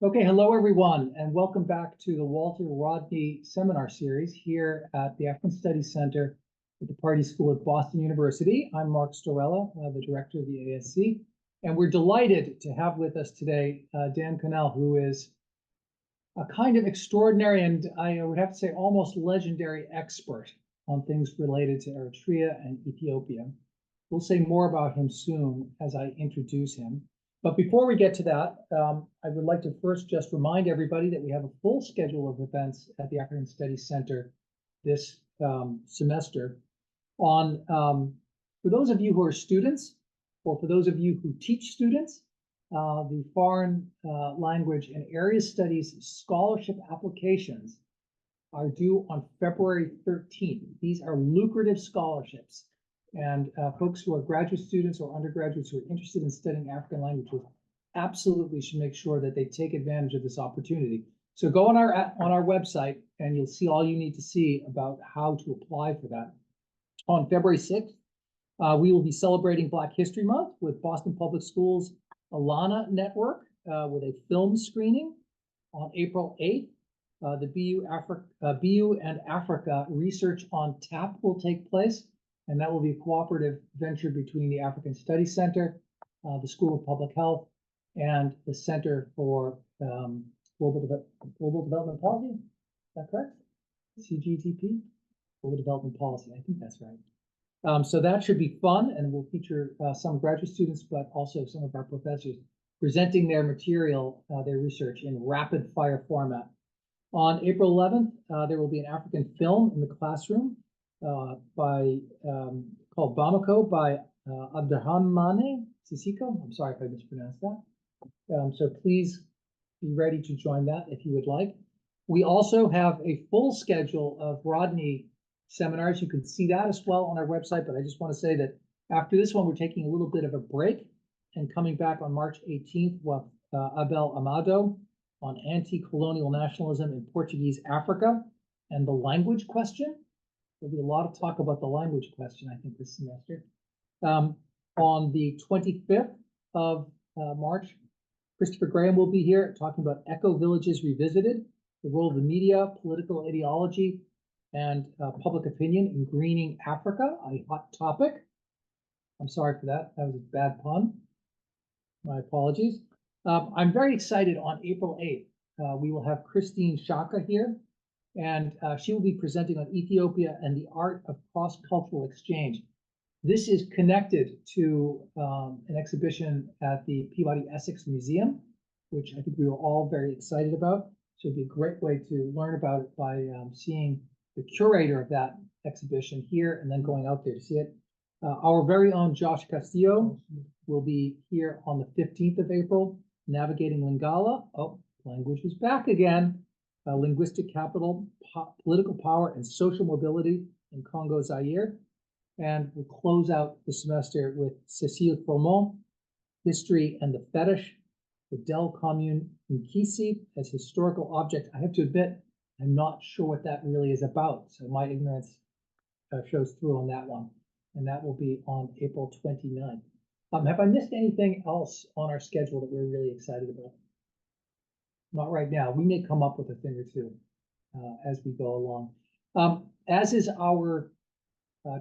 Okay, hello everyone, and welcome back to the Walter Rodney Seminar Series here at the African Studies Center at the Party School at Boston University. I'm Mark Storella, the director of the ASC, and we're delighted to have with us today Dan Connell, who is a kind of extraordinary and I would have to say almost legendary expert on things related to Eritrea and Ethiopia. We'll say more about him soon as I introduce him. But before we get to that, I would like to first just remind everybody that we have a full schedule of events at the African Studies Center this semester. For those of you who are students, or for those of you who teach students, the Foreign Language and Area Studies scholarship applications are due on February 13th. These are lucrative scholarships. And folks who are graduate students or undergraduates who are interested in studying African languages absolutely should make sure that they take advantage of this opportunity. So go on our website and you'll see all you need to see about how to apply for that. On February 6th, we will be celebrating Black History Month with Boston Public Schools Alana Network with a film screening. On April 8th, the BU and Africa Research on Tap will take place. And that will be a cooperative venture between the African Studies Center, the School of Public Health, and the Center for Global Development Policy. Is that correct? CGTP? Global Development Policy. I think that's right. So that should be fun, and we'll feature some graduate students, but also some of our professors presenting their material, their research in rapid fire format. On April 11th, there will be an African film in the classroom called Bamako by Abderrahmane Sissiko. I'm sorry if I mispronounced that. So please be ready to join that if you would like. We also have a full schedule of Rodney seminars. You can see that as well on our website, but I just want to say that after this one, we're taking a little bit of a break and coming back on March 18th with Abel Amado on anti-colonial nationalism in Portuguese Africa and the language question. There'll be a lot of talk about the language question, I think, this semester. On the 25th of March, Christopher Graham will be here talking about Echo Villages Revisited, the role of the media, political ideology, and public opinion in greening Africa, a hot topic. I'm sorry for that. That was a bad pun. My apologies. I'm very excited on April 8th. We will have Christine Shaka here. And she will be presenting on Ethiopia and the art of cross-cultural exchange. This is connected to an exhibition at the Peabody Essex Museum, which I think we were all very excited about. So it'd be a great way to learn about it by seeing the curator of that exhibition here and then going out there to see it. Our very own Josh Castillo will be here on the 15th of April, navigating Lingala. Oh, language is back again. Linguistic capital, political power, and social mobility in Congo Zaire. And we'll close out the semester with Cécile Formont, History and the Fetish, the Del Commune in Kisi as historical object. I have to admit, I'm not sure what that really is about, so my ignorance shows through on that one. And that will be on April 29th. Have I missed anything else on our schedule that we're really excited about? Not right now. We may come up with a thing or two as we go along. As is our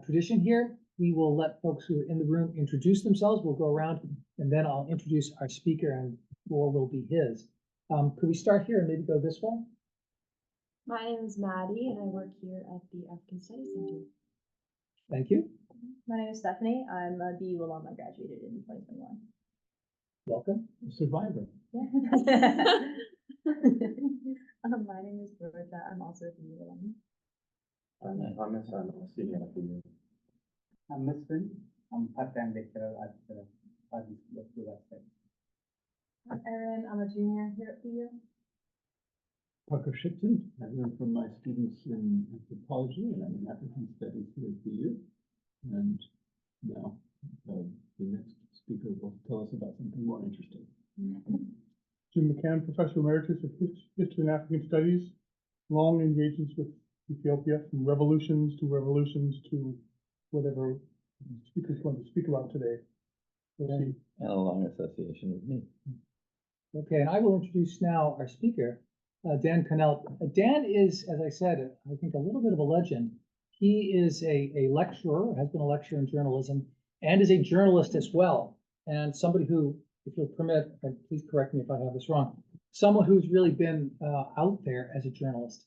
tradition here, we will let folks who are in the room introduce themselves. We'll go around and then I'll introduce our speaker and the floor will be his. Could we start here and maybe go this way? My name is Maddie and I work here at the African Studies Center. Thank you. My name is Stephanie. I'm a BU alum. I graduated in 2021. Welcome. Survivor. Yeah. My name is Bertha. I'm also a BU alum. I'm Thomas. I'm a senior at BU. I'm Misfin. I'm part-time lecturer at the Party School of Studies. I'm Erin. I'm a junior here at BU. Parker Shipton. I learned from my students in anthropology and I'm in African Studies here at BU. And now the next speaker will tell us about something more interesting. Jim McCann, Professor Emeritus of History and African Studies, long engagements with Ethiopia, from revolutions to whatever the speaker's going to speak about today. And a long association with me. Okay, and I will introduce now our speaker, Dan Connell. Dan is, as I said, I think a little bit of a legend. He is a lecturer, has been a lecturer in journalism, and is a journalist as well. And somebody who, if you'll permit, and please correct me if I have this wrong, someone who's really been out there as a journalist,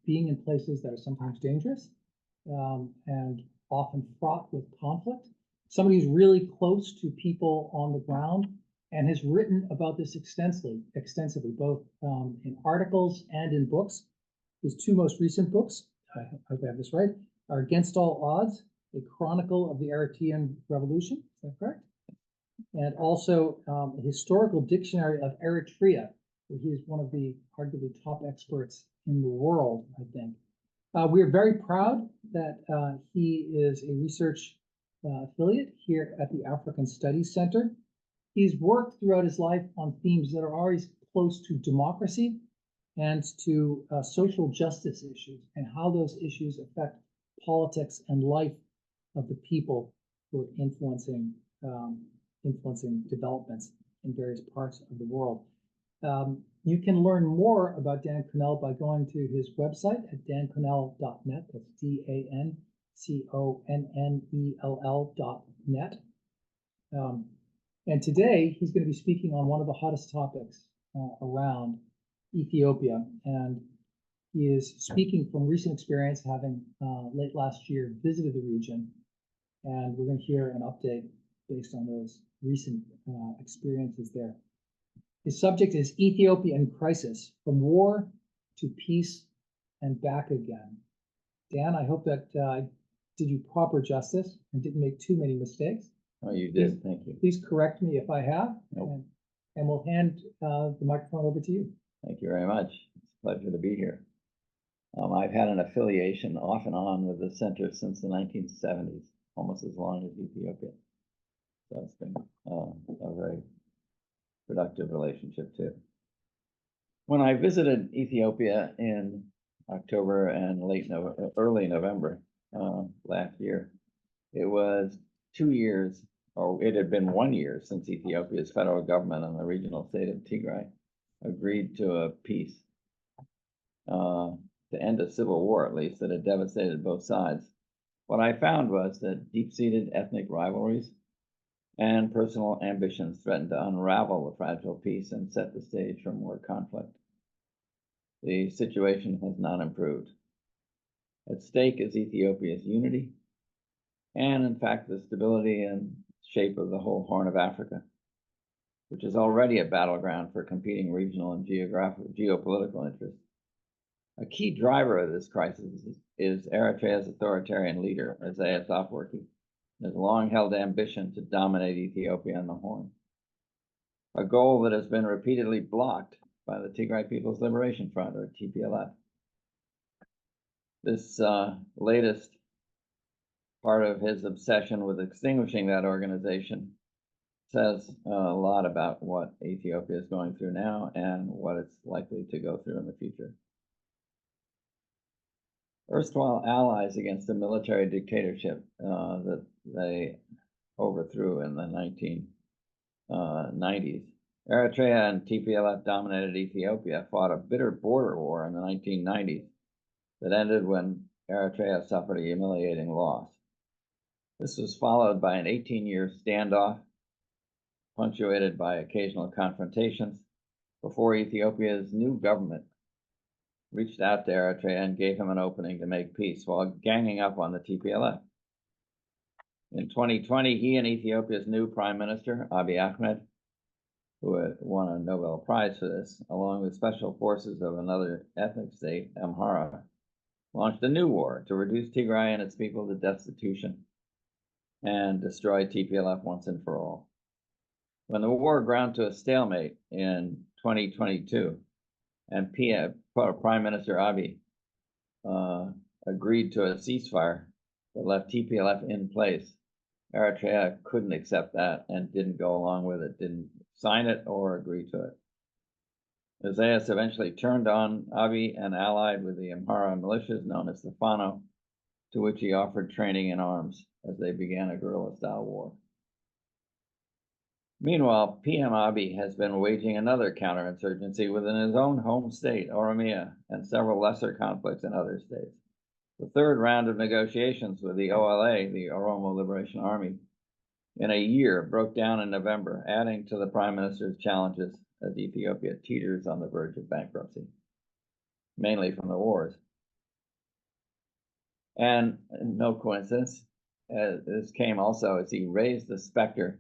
being in places that are sometimes dangerous and often fraught with conflict. Somebody who's really close to people on the ground and has written about this extensively, both in articles and in books. His two most recent books, I hope I have this right, are Against All Odds, a chronicle of the Eritrean Revolution, is that correct? And also a historical dictionary of Eritrea, where he is one of the arguably top experts in the world, I think. We are very proud that he is a research affiliate here at the African Studies Center. He's worked throughout his life on themes that are always close to democracy and to social justice issues and how those issues affect politics and life of the people who are influencing developments in various parts of the world. You can learn more about Dan Connell by going to his website at danconnell.net. That's DANCONNELL.net. And today he's going to be speaking on one of the hottest topics around Ethiopia. And he is speaking from recent experience, having late last year visited the region. And we're going to hear an update based on those recent experiences there. His subject is Ethiopia in crisis, from war to peace and back again. Dan, I hope that did you proper justice and didn't make too many mistakes. Oh, you did. Thank you. Please correct me if I have. Nope. And we'll hand the microphone over to you. Thank you very much. It's a pleasure to be here. I've had an affiliation off and on with the center since the 1970s, almost as long as Ethiopia. So it's been a very productive relationship too. When I visited Ethiopia in October and early November last year, it was 2 years, or it had been 1 year since Ethiopia's federal government and the regional state of Tigray agreed to a peace to end a civil war, at least, that had devastated both sides. What I found was that deep-seated ethnic rivalries and personal ambitions threatened to unravel the fragile peace and set the stage for more conflict. The situation has not improved. At stake is Ethiopia's unity, and in fact, the stability and shape of the whole Horn of Africa, which is already a battleground for competing regional and geopolitical interests. A key driver of this crisis is Eritrea's authoritarian leader, Isaias Afwerki, his long-held ambition to dominate Ethiopia and the Horn, a goal that has been repeatedly blocked by the Tigray People's Liberation Front, or TPLF. This latest part of his obsession with extinguishing that organization says a lot about what Ethiopia is going through now and what it's likely to go through in the future. Erstwhile allies against a military dictatorship that they overthrew in the 1990s. Eritrea and TPLF-dominated Ethiopia fought a bitter border war in the 1990s that ended when Eritrea suffered a humiliating loss. This was followed by an 18-year standoff, punctuated by occasional confrontations, before Ethiopia's new government reached out to Eritrea and gave him an opening to make peace while ganging up on the TPLF. In 2020, he and Ethiopia's new Prime Minister, Abiy Ahmed, who had won a Nobel Prize for this, along with special forces of another ethnic state, Amhara, launched a new war to reduce Tigray and its people to destitution and destroy TPLF once and for all. When the war ground to a stalemate in 2022, and Prime Minister Abiy agreed to a ceasefire that left TPLF in place, Eritrea couldn't accept that and didn't go along with it, didn't sign it or agree to it. Isaias eventually turned on Abiy and allied with the Amhara militias known as the Fano, to which he offered training in arms as they began a guerrilla-style war. Meanwhile, PM Abiy has been waging another counterinsurgency within his own home state, Oromia, and several lesser conflicts in other states. The third round of negotiations with the OLA, the Oromo Liberation Army, in a year broke down in November, adding to the Prime Minister's challenges as Ethiopia teeters on the verge of bankruptcy, mainly from the wars. And no coincidence, this came also as he raised the specter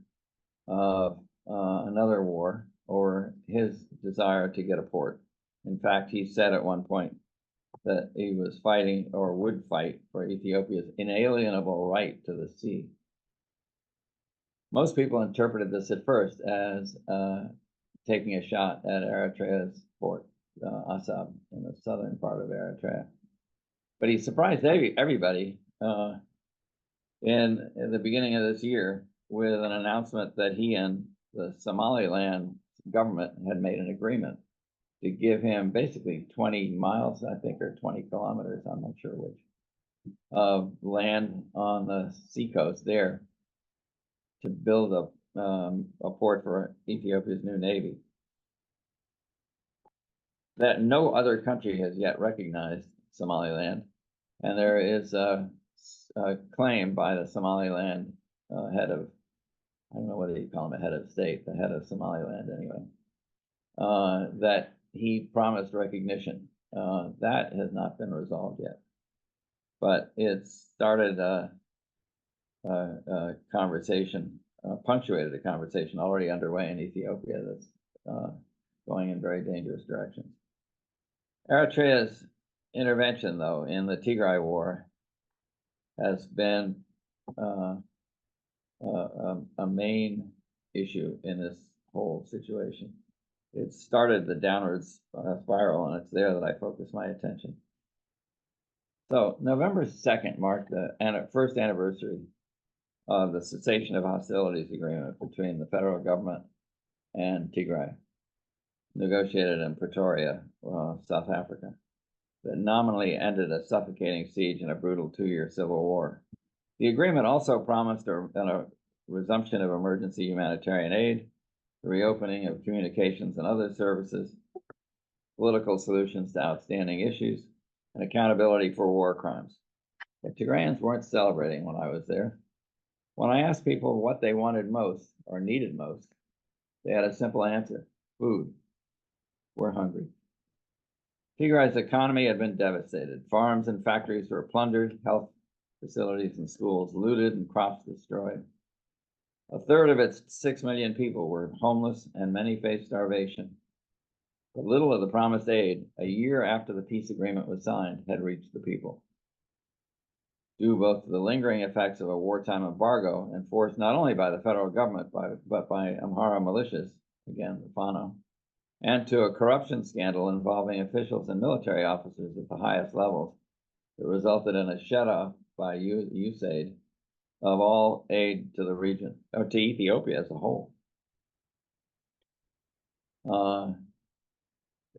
of another war or his desire to get a port. In fact, he said at one point that he was fighting or would fight for Ethiopia's inalienable right to the sea. Most people interpreted this at first as taking a shot at Eritrea's port, Assab, in the southern part of Eritrea. But he surprised everybody in the beginning of this year with an announcement that he and the Somaliland government had made an agreement to give him basically 20 miles, I think, or 20 kilometers, I'm not sure which, of land on the seacoast there to build a port for Ethiopia's new navy. That no other country has yet recognized Somaliland, and there is a claim by the Somaliland head of, I don't know whether you call him a head of state, the head of Somaliland anyway, that he promised recognition. That has not been resolved yet, but it started a conversation, punctuated a conversation already underway in Ethiopia that's going in very dangerous directions. Eritrea's intervention, though, in the Tigray war has been a main issue in this whole situation. It started the downward spiral, and it's there that I focus my attention. So November 2nd marked the first anniversary of the cessation of hostilities agreement between the federal government and Tigray, negotiated in Pretoria, South Africa, that nominally ended a suffocating siege and a brutal 2-year civil war. The agreement also promised a resumption of emergency humanitarian aid, the reopening of communications and other services, political solutions to outstanding issues, and accountability for war crimes. The Tigrayans weren't celebrating when I was there. When I asked people what they wanted most or needed most, they had a simple answer: food. We're hungry. Tigray's economy had been devastated. Farms and factories were plundered, health facilities and schools looted, and crops destroyed. A third of its 6 million people were homeless, and many faced starvation. But little of the promised aid, a year after the peace agreement was signed, had reached the people, due both to the lingering effects of a wartime embargo enforced not only by the federal government, but by Amhara militias, again, the Fano, and to a corruption scandal involving officials and military officers at the highest levels that resulted in a shut-off by USAID of all aid to the region, or to Ethiopia as a whole.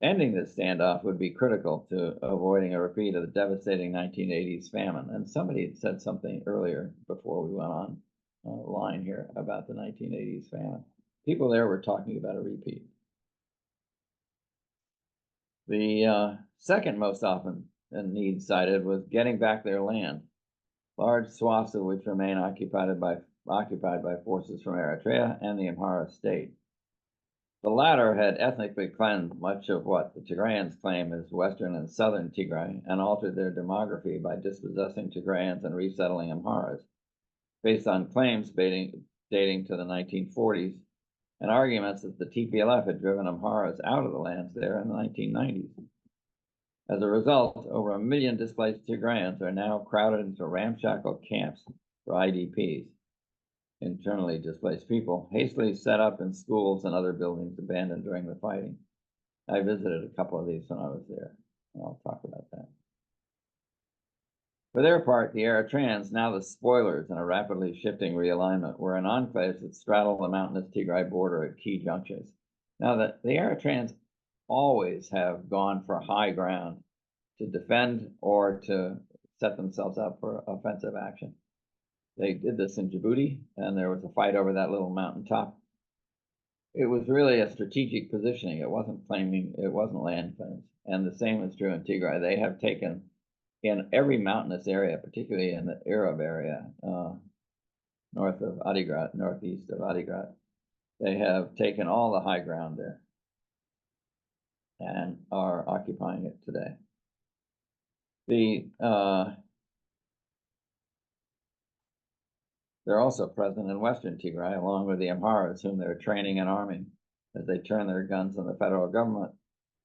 Ending this standoff would be critical to avoiding a repeat of the devastating 1980s famine. And somebody had said something earlier before we went on line here about the 1980s famine. People there were talking about a repeat. The second most often need cited was getting back their land, large swaths of which remain occupied by forces from Eritrea and the Amhara state. The latter had ethnically cleansed much of what the Tigrayans claim is western and southern Tigray, and altered their demography by dispossessing Tigrayans and resettling Amharas, based on claims dating to the 1940s, and arguments that the TPLF had driven Amharas out of the lands there in the 1990s. As a result, over 1 million displaced Tigrayans are now crowded into ramshackle camps for IDPs, internally displaced people, hastily set up in schools and other buildings abandoned during the fighting. I visited a couple of these when I was there, and I'll talk about that. For their part, the Eritreans, now the spoilers in a rapidly shifting realignment, were in enclaves that straddle the mountainous Tigray border at key junctures. Now, the Eritreans always have gone for high ground to defend or to set themselves up for offensive action. They did this in Djibouti, and there was a fight over that little mountaintop. it was really a strategic positioning. It wasn't claiming, it wasn't land claims. And the same is true in Tigray. They have taken in every mountainous area, particularly in the Arab area, north of Adigrat, northeast of Adigrat, they have taken all the high ground there and are occupying it today. They're also present in western Tigray, along with the Amharas, whom they're training and arming as they turn their guns on the federal government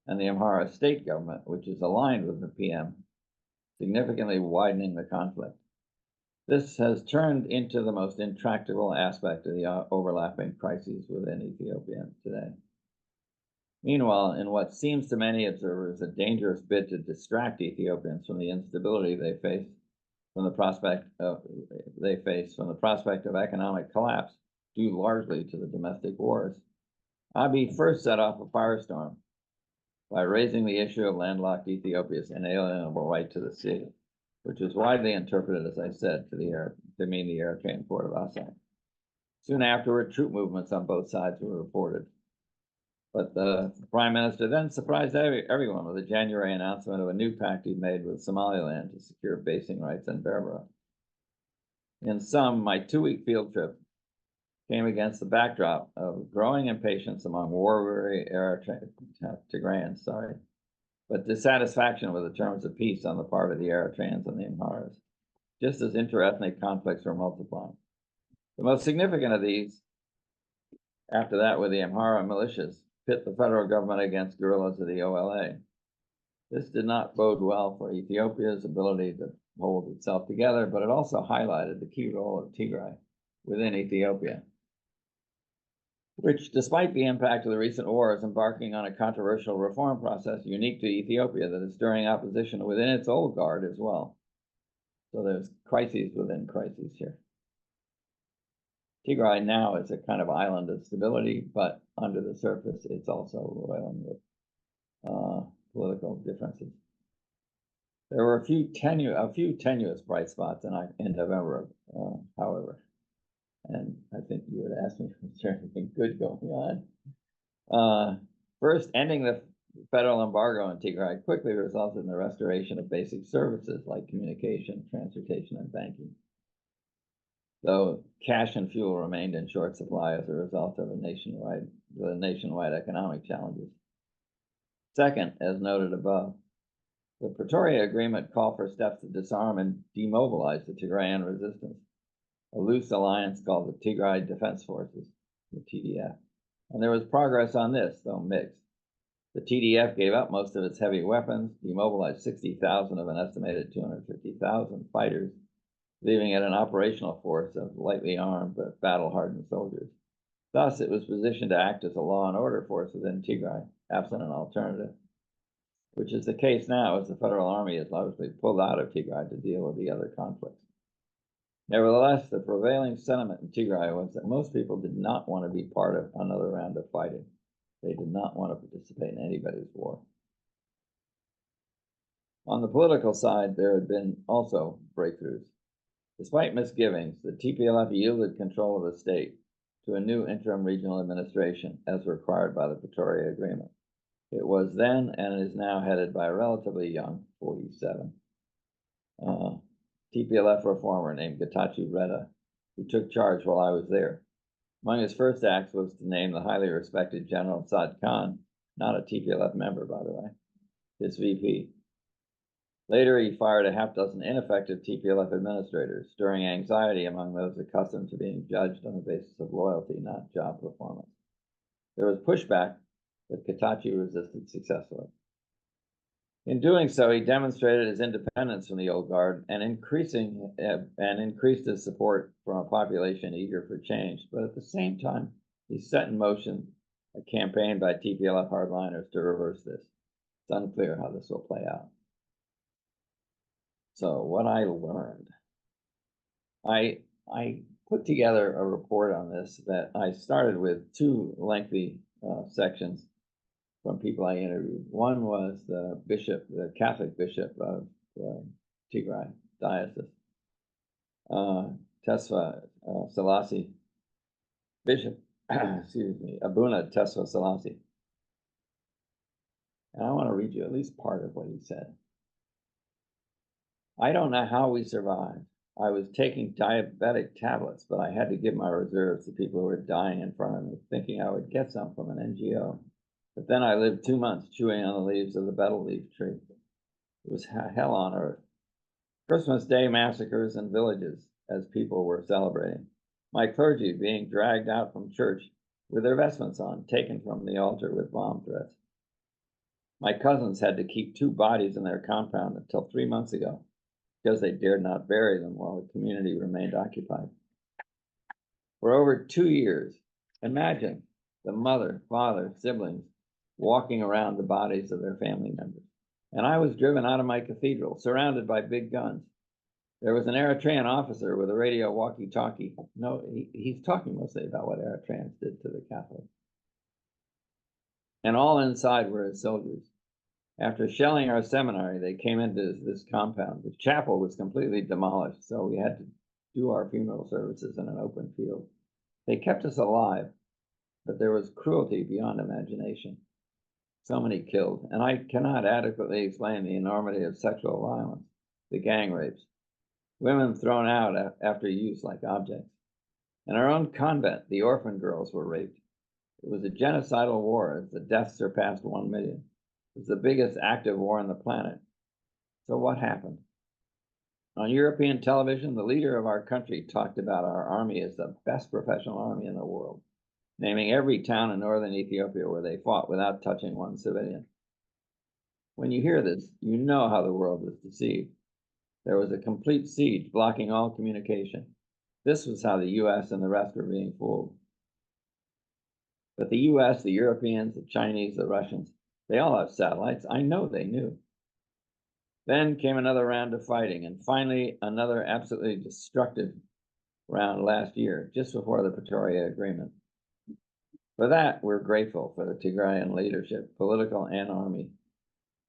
and the Amhara state government, which is aligned with the PM, significantly widening the conflict. This has turned into the most intractable aspect of the overlapping crises within Ethiopia today. Meanwhile, in what seems to many observers a dangerous bid to distract Ethiopians from the instability they face from the prospect of economic collapse due largely to the domestic wars, Abiy first set off a firestorm by raising the issue of landlocked Ethiopia's inalienable right to the sea, which was widely interpreted, as I said, to mean the Eritrean port of Asab. Soon afterward, troop movements on both sides were reported. But the prime minister then surprised everyone with a January announcement of a new pact he'd made with Somaliland to secure basing rights in Berbera. In sum, my 2-week field trip came against the backdrop of growing impatience among war-weary Tigrayans, but dissatisfaction with the terms of peace on the part of the Eritreans and the Amharas, just as interethnic conflicts were multiplying. The most significant of these, after that, were the Amhara militias, pit the federal government against guerrillas of the OLA. This did not bode well for Ethiopia's ability to hold itself together, but it also highlighted the key role of Tigray within Ethiopia, which, despite the impact of the recent war, is embarking on a controversial reform process unique to Ethiopia that is stirring opposition within its old guard as well. So there's crises within crises here. Tigray now is a kind of island of stability, but under the surface, it's also roiling with political differences. There were a few tenuous bright spots in November, however, and I think you would ask me if there's anything good going on. First, ending the federal embargo on Tigray quickly resulted in the restoration of basic services like communication, transportation, and banking, though cash and fuel remained in short supply as a result of the nationwide economic challenges. Second, as noted above, the Pretoria Agreement called for steps to disarm and demobilize the Tigrayan resistance, a loose alliance called the Tigray Defense Forces, the TDF. And there was progress on this, though mixed. The TDF gave up most of its heavy weapons, demobilized 60,000 of an estimated 250,000 fighters, leaving it an operational force of lightly armed but battle-hardened soldiers. Thus, it was positioned to act as a law and order force within Tigray, absent an alternative, which is the case now as the federal army is largely pulled out of Tigray to deal with the other conflicts. Nevertheless, the prevailing sentiment in Tigray was that most people did not want to be part of another round of fighting. They did not want to participate in anybody's war. On the political side, there had been also breakthroughs. Despite misgivings, the TPLF yielded control of the state to a new interim regional administration as required by the Pretoria Agreement. It was then and is now headed by a relatively young 47 TPLF reformer named Getachew Reda, who took charge while I was there. Among his first acts was to name the highly respected General Saad Khan, not a TPLF member, by the way, his VP. Later, he fired a half-dozen ineffective TPLF administrators, stirring anxiety among those accustomed to being judged on the basis of loyalty, not job performance. There was pushback, but Getachew resisted successfully. In doing so, he demonstrated his independence from the old guard and increased his support from a population eager for change. But at the same time, he set in motion a campaign by TPLF hardliners to reverse this. It's unclear how this will play out. So what I learned, I put together a report on this that I started with 2 lengthy sections from people I interviewed. One was the Catholic bishop of Tigray diocese, Tesfa Selassie, bishop excuse me, Abuna Tesfa Selassie. And I want to read you at least part of what he said. I don't know how we survived. I was taking diabetic tablets, but I had to give my reserves to people who were dying in front of me, thinking I would get some from an NGO. But then I lived 2 months chewing on the leaves of the betel leaf tree. It was hell on earth. Christmas Day massacres in villages as people were celebrating. My clergy being dragged out from church with their vestments on, taken from the altar with bomb threats. My cousins had to keep 2 bodies in their compound until 3 months ago because they dared not bury them while the community remained occupied. For over 2 years, imagine the mother, father, siblings walking around the bodies of their family members. And I was driven out of my cathedral, surrounded by big guns. There was an Eritrean officer with a radio walkie-talkie. No, he's talking mostly about what Eritreans did to the Catholics. And all inside were his soldiers. After shelling our seminary, they came into this compound. The chapel was completely demolished, so we had to do our funeral services in an open field. They kept us alive, but there was cruelty beyond imagination. So many killed, and I cannot adequately explain the enormity of sexual violence, the gang rapes, women thrown out after use like objects. In our own convent, the orphan girls were raped. It was a genocidal war as the deaths surpassed 1 million. It was the biggest active war on the planet. So what happened? On European television, the leader of our country talked about our army as the best professional army in the world, naming every town in northern Ethiopia where they fought without touching one civilian. When you hear this, you know how the world was deceived. There was a complete siege blocking all communication. This was how the US and the rest were being fooled. But the US, the Europeans, the Chinese, the Russians, they all have satellites. I know they knew. Then came another round of fighting, and finally another absolutely destructive round last year, just before the Pretoria Agreement. For that, we're grateful for the Tigrayan leadership, political and army,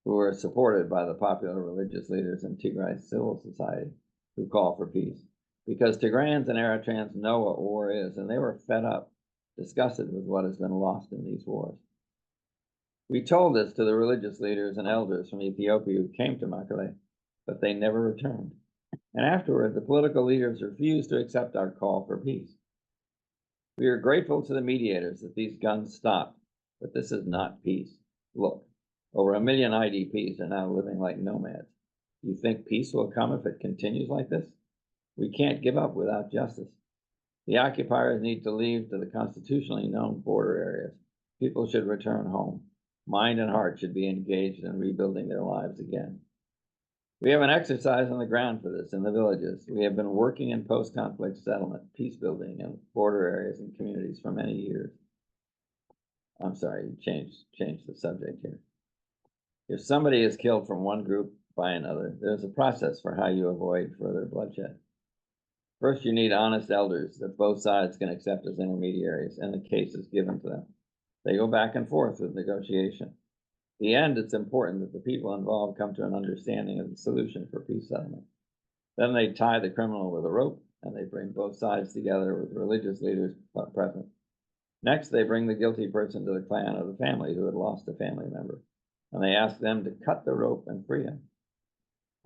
who were supported by the popular religious leaders in Tigray's civil society who call for peace. Because Tigrayans and Eritreans know what war is, and they were fed up, disgusted with what has been lost in these wars. We told this to the religious leaders and elders from Ethiopia who came to Mekelle, but they never returned. And afterward, the political leaders refused to accept our call for peace. We are grateful to the mediators that these guns stopped, but this is not peace. Look, over 1 million IDPs are now living like nomads. Do you think peace will come if it continues like this? We can't give up without justice. The occupiers need to leave to the constitutionally known border areas. People should return home. Mind and heart should be engaged in rebuilding their lives again. We have an exercise on the ground for this in the villages. We have been working in post-conflict settlement, peace building, and border areas and communities for many years. I'm sorry, change the subject here. If somebody is killed from one group by another, there's a process for how you avoid further bloodshed. First, you need honest elders that both sides can accept as intermediaries, and the case is given to them. They go back and forth with negotiation. At the end, it's important that the people involved come to an understanding of the solution for peace settlement. Then they tie the criminal with a rope, and they bring both sides together with religious leaders present. Next, they bring the guilty person to the clan of the family who had lost a family member, and they ask them to cut the rope and free him.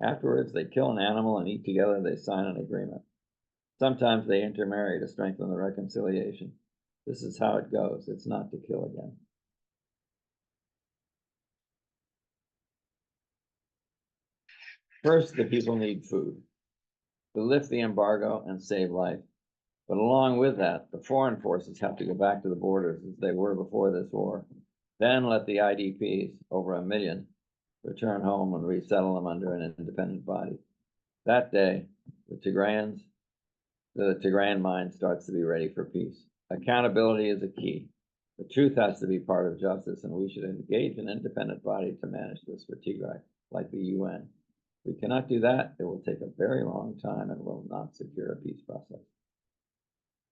Afterwards, they kill an animal and eat together. They sign an agreement. Sometimes they intermarry to strengthen the reconciliation. This is how it goes. It's not to kill again. First, the people need food to lift the embargo and save life. But along with that, the foreign forces have to go back to the borders as they were before this war. Then let the IDPs, over 1 million, return home and resettle them under an independent body. That day, the Tigrayan mind starts to be ready for peace. Accountability is a key. The truth has to be part of justice, and we should engage an independent body to manage this for Tigray, like the UN. If we cannot do that, it will take a very long time and will not secure a peace process.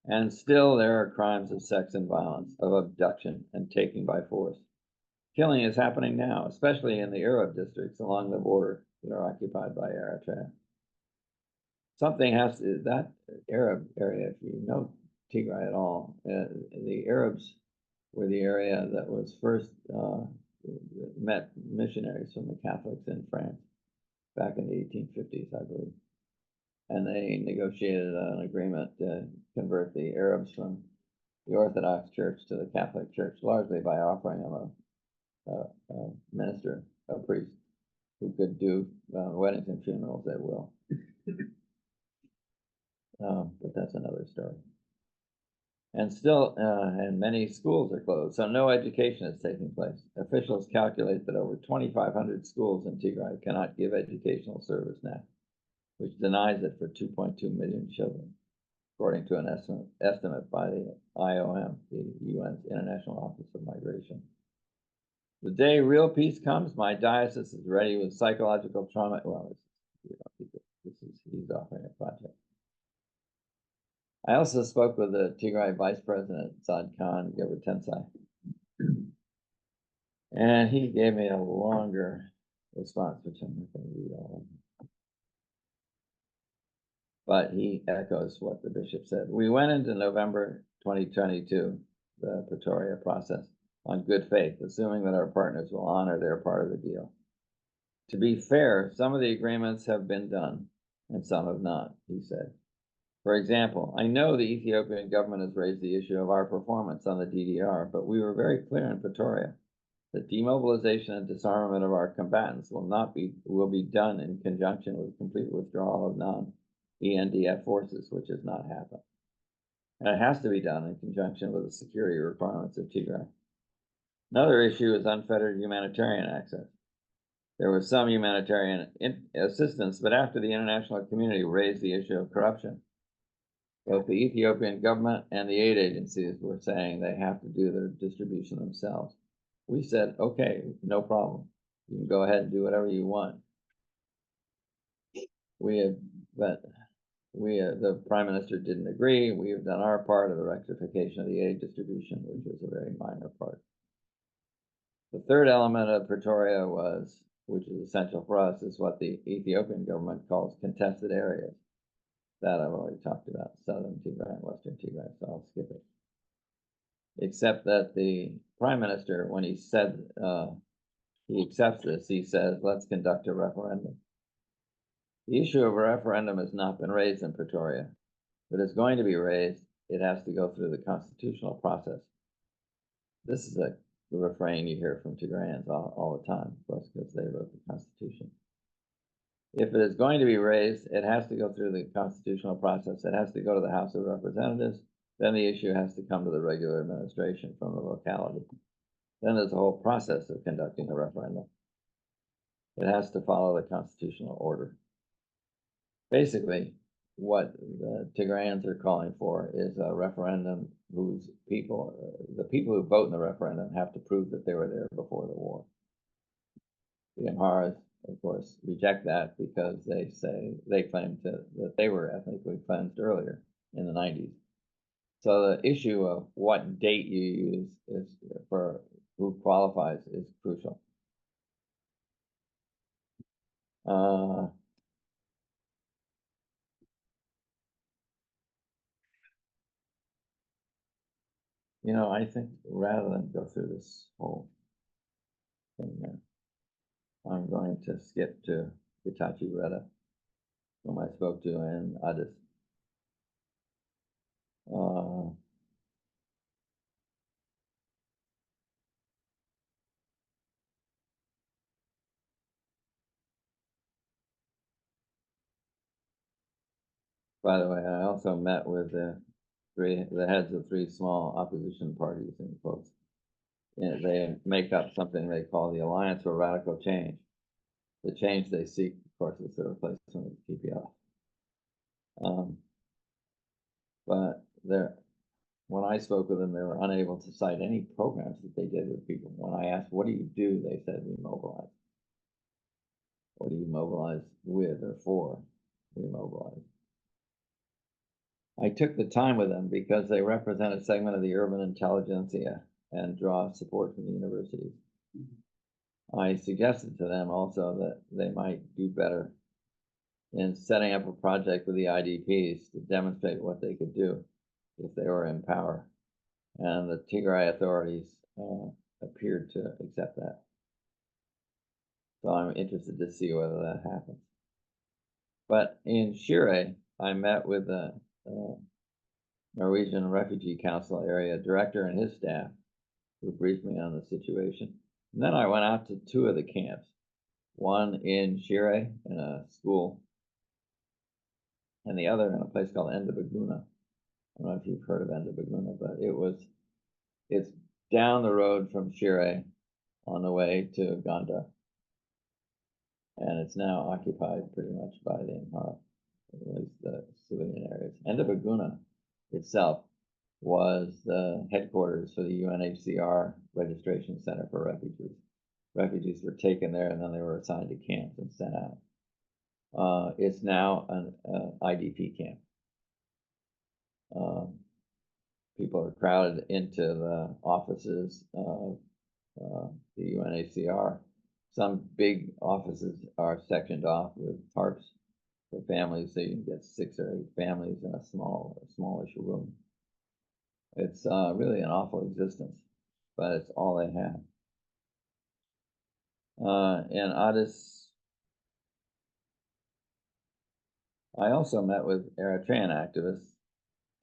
And still there are crimes of sex and violence, of abduction and taking by force. Killing is happening now, especially in the Arab districts along the border that are occupied by Eritrea. Something has to, that Arab area, if you know Tigray at all. The Arabs were the area that was first met missionaries from the Catholics in France back in the 1850s, I believe. And they negotiated an agreement to convert the Arabs from the Orthodox Church to the Catholic Church, largely by offering them a minister, a priest, who could do weddings and funerals at will. But that's another story. And still, and many schools are closed, so no education is taking place. Officials calculate that over 2,500 schools in Tigray cannot give educational service now, which denies it for 2.2 million children, according to an estimate by the IOM, the UN's International Office of Migration. The day real peace comes, my diocese is ready with psychological trauma. Well, he's offering a project. I also spoke with the Tigray Vice President, Saad Khan Gebretensai, and he gave me a longer response, which I'm not going to read all of. But he echoes what the bishop said. We went into November 2022, the Pretoria process, on good faith, assuming that our partners will honor their part of the deal. To be fair, some of the agreements have been done, and some have not, he said. For example, I know the Ethiopian government has raised the issue of our performance on the DDR, but we were very clear in Pretoria that demobilization and disarmament of our combatants will be done in conjunction with complete withdrawal of non-ENDF forces, which has not happened. And it has to be done in conjunction with the security requirements of Tigray. Another issue is unfettered humanitarian access. There was some humanitarian assistance, but after the international community raised the issue of corruption, both the Ethiopian government and the aid agencies were saying they have to do their distribution themselves. We said, okay, no problem. You can go ahead and do whatever you want. The Prime Minister didn't agree. We have done our part of the rectification of the aid distribution, which was a very minor part. The third element of Pretoria which is essential for us, is what the Ethiopian government calls contested areas. That I've already talked about, southern Tigray and western Tigray, so I'll skip it. Except that the Prime Minister, when he said he accepts this, he says, let's conduct a referendum. The issue of a referendum has not been raised in Pretoria. If it is going to be raised, it has to go through the constitutional process. This is the refrain you hear from Tigrayans all the time, of course, because they wrote the Constitution. If it is going to be raised, it has to go through the constitutional process. It has to go to the House of Representatives. Then the issue has to come to the regular administration from the locality. Then there's a whole process of conducting a referendum. It has to follow the constitutional order. Basically, what the Tigrayans are calling for is a referendum whose the people who vote in the referendum have to prove that they were there before the war. The Amharas, of course, reject that because they claim that they were ethnically cleansed earlier in the 90s. So the issue of what date you use is for who qualifies is crucial. I think rather than go through this whole thing here, I'm going to skip to Getachew Reda, whom I spoke to in Addis. By the way, I also met with the heads of three small opposition parties in quotes. They make up something they call the Alliance for Radical Change. The change they seek, of course, is the replacement of TPLF. But when I spoke with them, they were unable to cite any programs that they did with people. When I asked, what do you do? They said, we mobilize. What do you mobilize with or for? We mobilize. I took the time with them because they represent a segment of the urban intelligentsia and draw support from the universities. I suggested to them also that they might do better in setting up a project with the IDPs to demonstrate what they could do. if they were in power. And the Tigray authorities appeared to accept that. So I'm interested to see whether that happens. But in Shire, I met with the Norwegian Refugee Council area director and his staff, who briefed me on the situation. And then I went out to two of the camps, one in Shire in a school, and the other in a place called Endabaguna. I don't know if you've heard of Endabaguna, but it's down the road from Shire on the way to Gondar. And it's now occupied pretty much by the Amhara, at least the civilian areas. Endabaguna itself was the headquarters for the UNHCR registration center for refugees. Refugees were taken there and then they were assigned to camps and sent out. It's now an IDP camp. People are crowded into the offices of the UNHCR. Some big offices are sectioned off with tarps for families, so you can get 6 or 8 families in a smallish room. It's really an awful existence, but it's all they have. In Addis, I also met with Eritrean activists.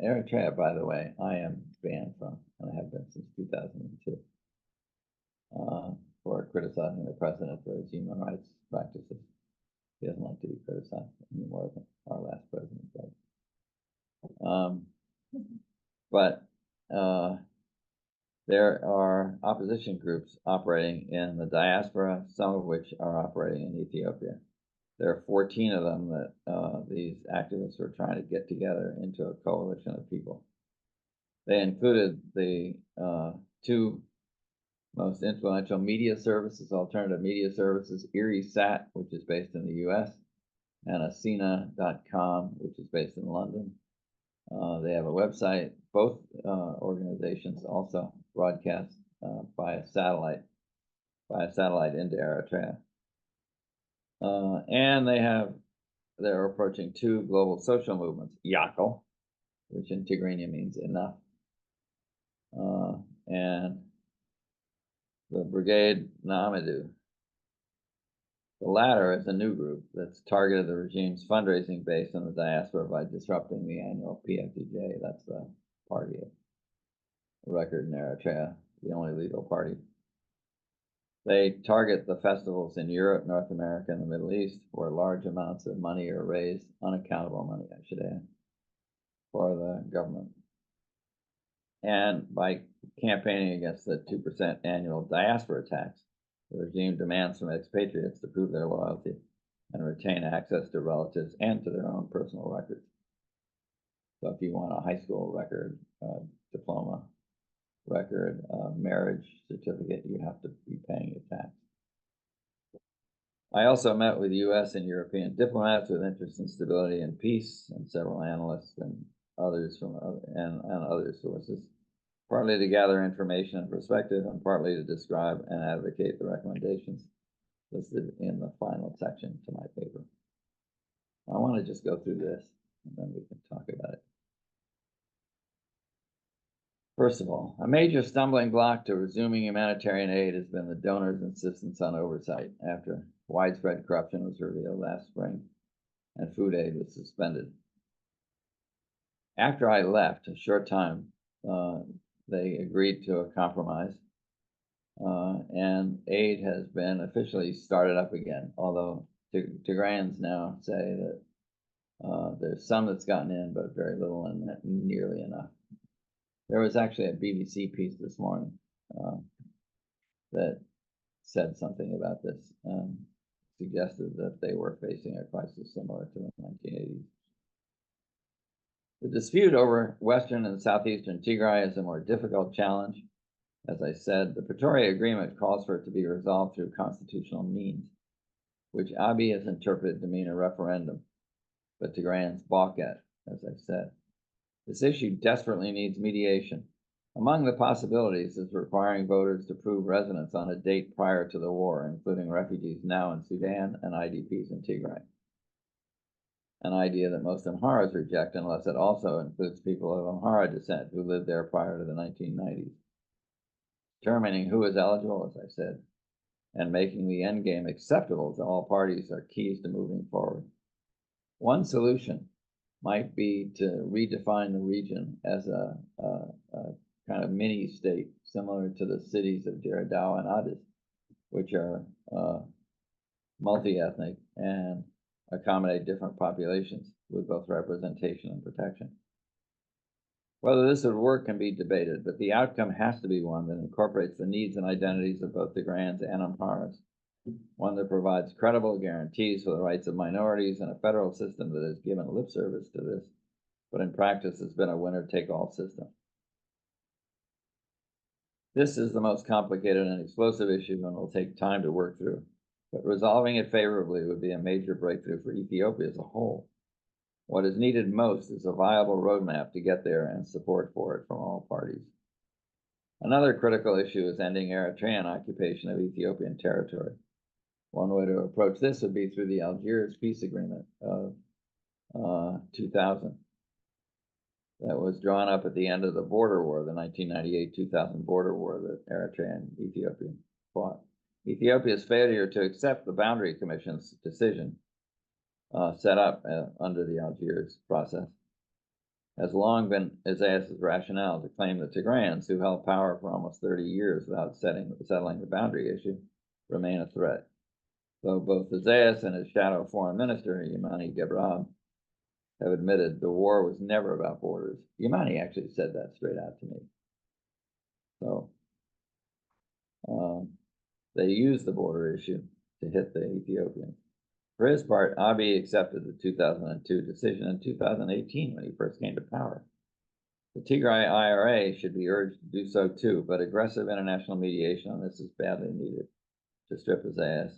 Eritrea, by the way, I am banned from, and I have been since 2002, for criticizing the president for his human rights practices. He doesn't like to be criticized any more than our last president does. But there are opposition groups operating in the diaspora, some of which are operating in Ethiopia. There are 14 of them that these activists were trying to get together into a coalition of people. They included the 2 most influential media services, alternative media services, ERISAT, which is based in the US, and Asina.com, which is based in London. They have a website. Both organizations also broadcast by satellite into Eritrea. And they're approaching 2 global social movements, Yakal, which in Tigrinya means enough, and the Brigade Namidu. The latter is a new group that's targeted the regime's fundraising base in the diaspora by disrupting the annual PFDJ. That's the party of record in Eritrea, the only legal party. They target the festivals in Europe, North America, and the Middle East, where large amounts of money are raised, unaccountable money, I should add, for the government. And by campaigning against the 2% annual diaspora tax, the regime demands from expatriates to prove their loyalty and retain access to relatives and to their own personal records. So if you want a high school record, diploma record, marriage certificate, you have to be paying a tax. I also met with U.S. and European diplomats with interest in stability and peace, and several analysts and others from other sources, partly to gather information and perspective, and partly to describe and advocate the recommendations listed in the final section to my paper. I want to just go through this, and then we can talk about it. First of all, a major stumbling block to resuming humanitarian aid has been the donors' insistence on oversight after widespread corruption was revealed last spring and food aid was suspended. After I left, a short time, they agreed to a compromise, and aid has been officially started up again, although Tigrayans now say that there's some that's gotten in, but very little and not nearly enough. There was actually a BBC piece this morning that said something about this and suggested that they were facing a crisis similar to the 1980s. The dispute over western and southeastern Tigray is a more difficult challenge. As I said, the Pretoria Agreement calls for it to be resolved through constitutional means, which Abiy has interpreted to mean a referendum, but Tigrayans balk at, as I said. This issue desperately needs mediation. Among the possibilities is requiring voters to prove residence on a date prior to the war, including refugees now in Sudan and IDPs in Tigray. an idea that most Amharas reject unless it also includes people of Amhara descent who lived there prior to the 1990s. Determining who is eligible, as I said, and making the endgame acceptable to all parties are keys to moving forward. One solution might be to redefine the region as a kind of mini state similar to the cities of Diradao and Addis, which are multi-ethnic and accommodate different populations with both representation and protection. Whether this would work can be debated, but the outcome has to be one that incorporates the needs and identities of both Tigrayans and Amharas, one that provides credible guarantees for the rights of minorities and a federal system that has given lip service to this, but in practice has been a winner-take-all system. This is the most complicated and explosive issue and will take time to work through, but resolving it favorably would be a major breakthrough for Ethiopia as a whole. What is needed most is a viable roadmap to get there and support for it from all parties. Another critical issue is ending Eritrean occupation of Ethiopian territory. One way to approach this would be through the Algiers peace agreement of 2000 that was drawn up at the end of the border war, the 1998-2000 border war that Eritrea and Ethiopia fought. Ethiopia's failure to accept the Boundary Commission's decision set up under the Algiers process has long been Isaias's rationale to claim that Tigrayans, who held power for almost 30 years without settling the boundary issue, remain a threat. Though both Isaias and his shadow foreign minister, Yemeni Gebrab, have admitted the war was never about borders. Yemeni actually said that straight out to me. So they used the border issue to hit the Ethiopians. For his part, Abiy accepted the 2002 decision in 2018 when he first came to power. The Tigray IRA should be urged to do so too, but aggressive international mediation on this is badly needed to strip Isaias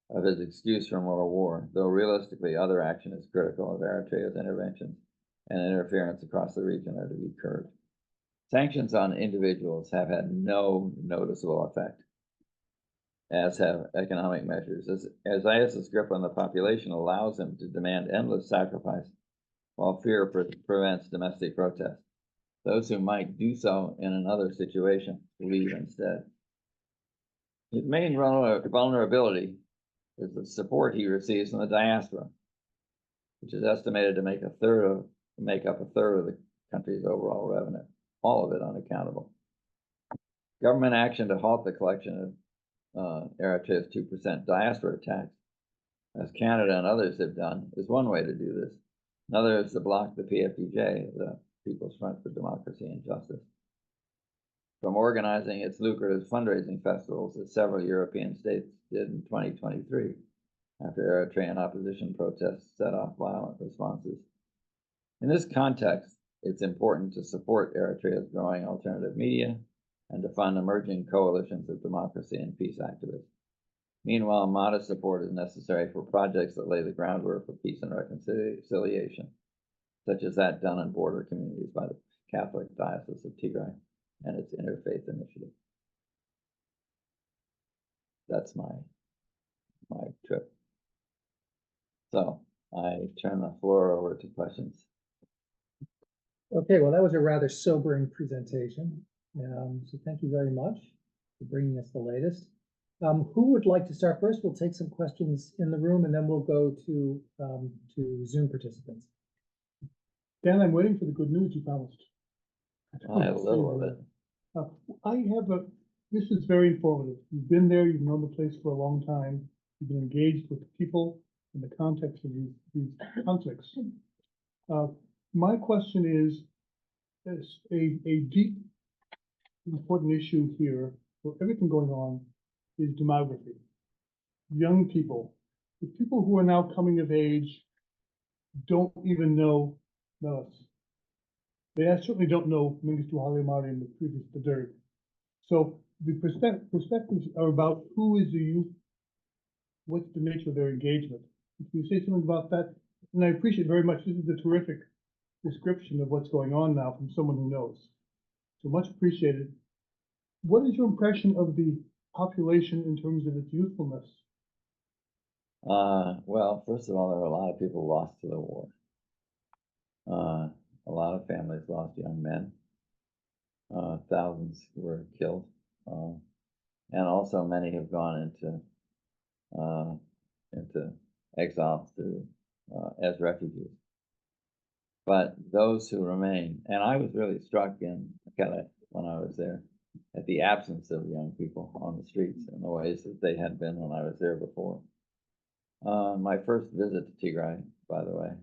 of his excuse from world war, though realistically other action is critical of Eritrea's interventions and interference across the region are to be curbed. Sanctions on individuals have had no noticeable effect, as have economic measures. As Isaias's grip on the population allows him to demand endless sacrifice, while fear prevents domestic protest. Those who might do so in another situation leave instead. His main vulnerability is the support he receives from the diaspora, which is estimated to make up a third of the country's overall revenue, all of it unaccountable. Government action to halt the collection of Eritrea's 2% diaspora tax, as Canada and others have done, is one way to do this. Another is to block the PFDJ, the People's Front for Democracy and Justice, from organizing its lucrative fundraising festivals as several European states did in 2023, after Eritrean opposition protests set off violent responses. In this context, it's important to support Eritrea's growing alternative media and to fund emerging coalitions of democracy and peace activists. Meanwhile, modest support is necessary for projects that lay the groundwork for peace and reconciliation, such as that done in border communities by the Catholic Diocese of Tigray and its Interfaith Initiative. That's my trip. So I turn the floor over to questions. Okay, well, that was a rather sobering presentation. So thank you very much for bringing us the latest. Who would like to start first? We'll take some questions in the room and then we'll go to Zoom participants. Dan, I'm waiting for the good news you promised. I have a little of it. This is very informative. You've been there, you've known the place for a long time, you've been engaged with the people in the context of these conflicts. My question is, there's a deep, important issue here for everything going on is demography. Young people, the people who are now coming of age don't even know us. They certainly don't know Mengistu Haile Mariam, the previous Derg. So the perspectives are about who is the youth, what's the nature of their engagement. Can you say something about that? And I appreciate very much, this is a terrific description of what's going on now from someone who knows. So much appreciated. What is your impression of the population in terms of its youthfulness? Well, first of all, there were a lot of people lost to the war. A lot of families lost young men. Thousands were killed. And also many have gone into exile as refugees. But those who remain, and I was really struck in Connell when I was there at the absence of young people on the streets in the ways that they had been when I was there before. My first visit to Tigray, by the way,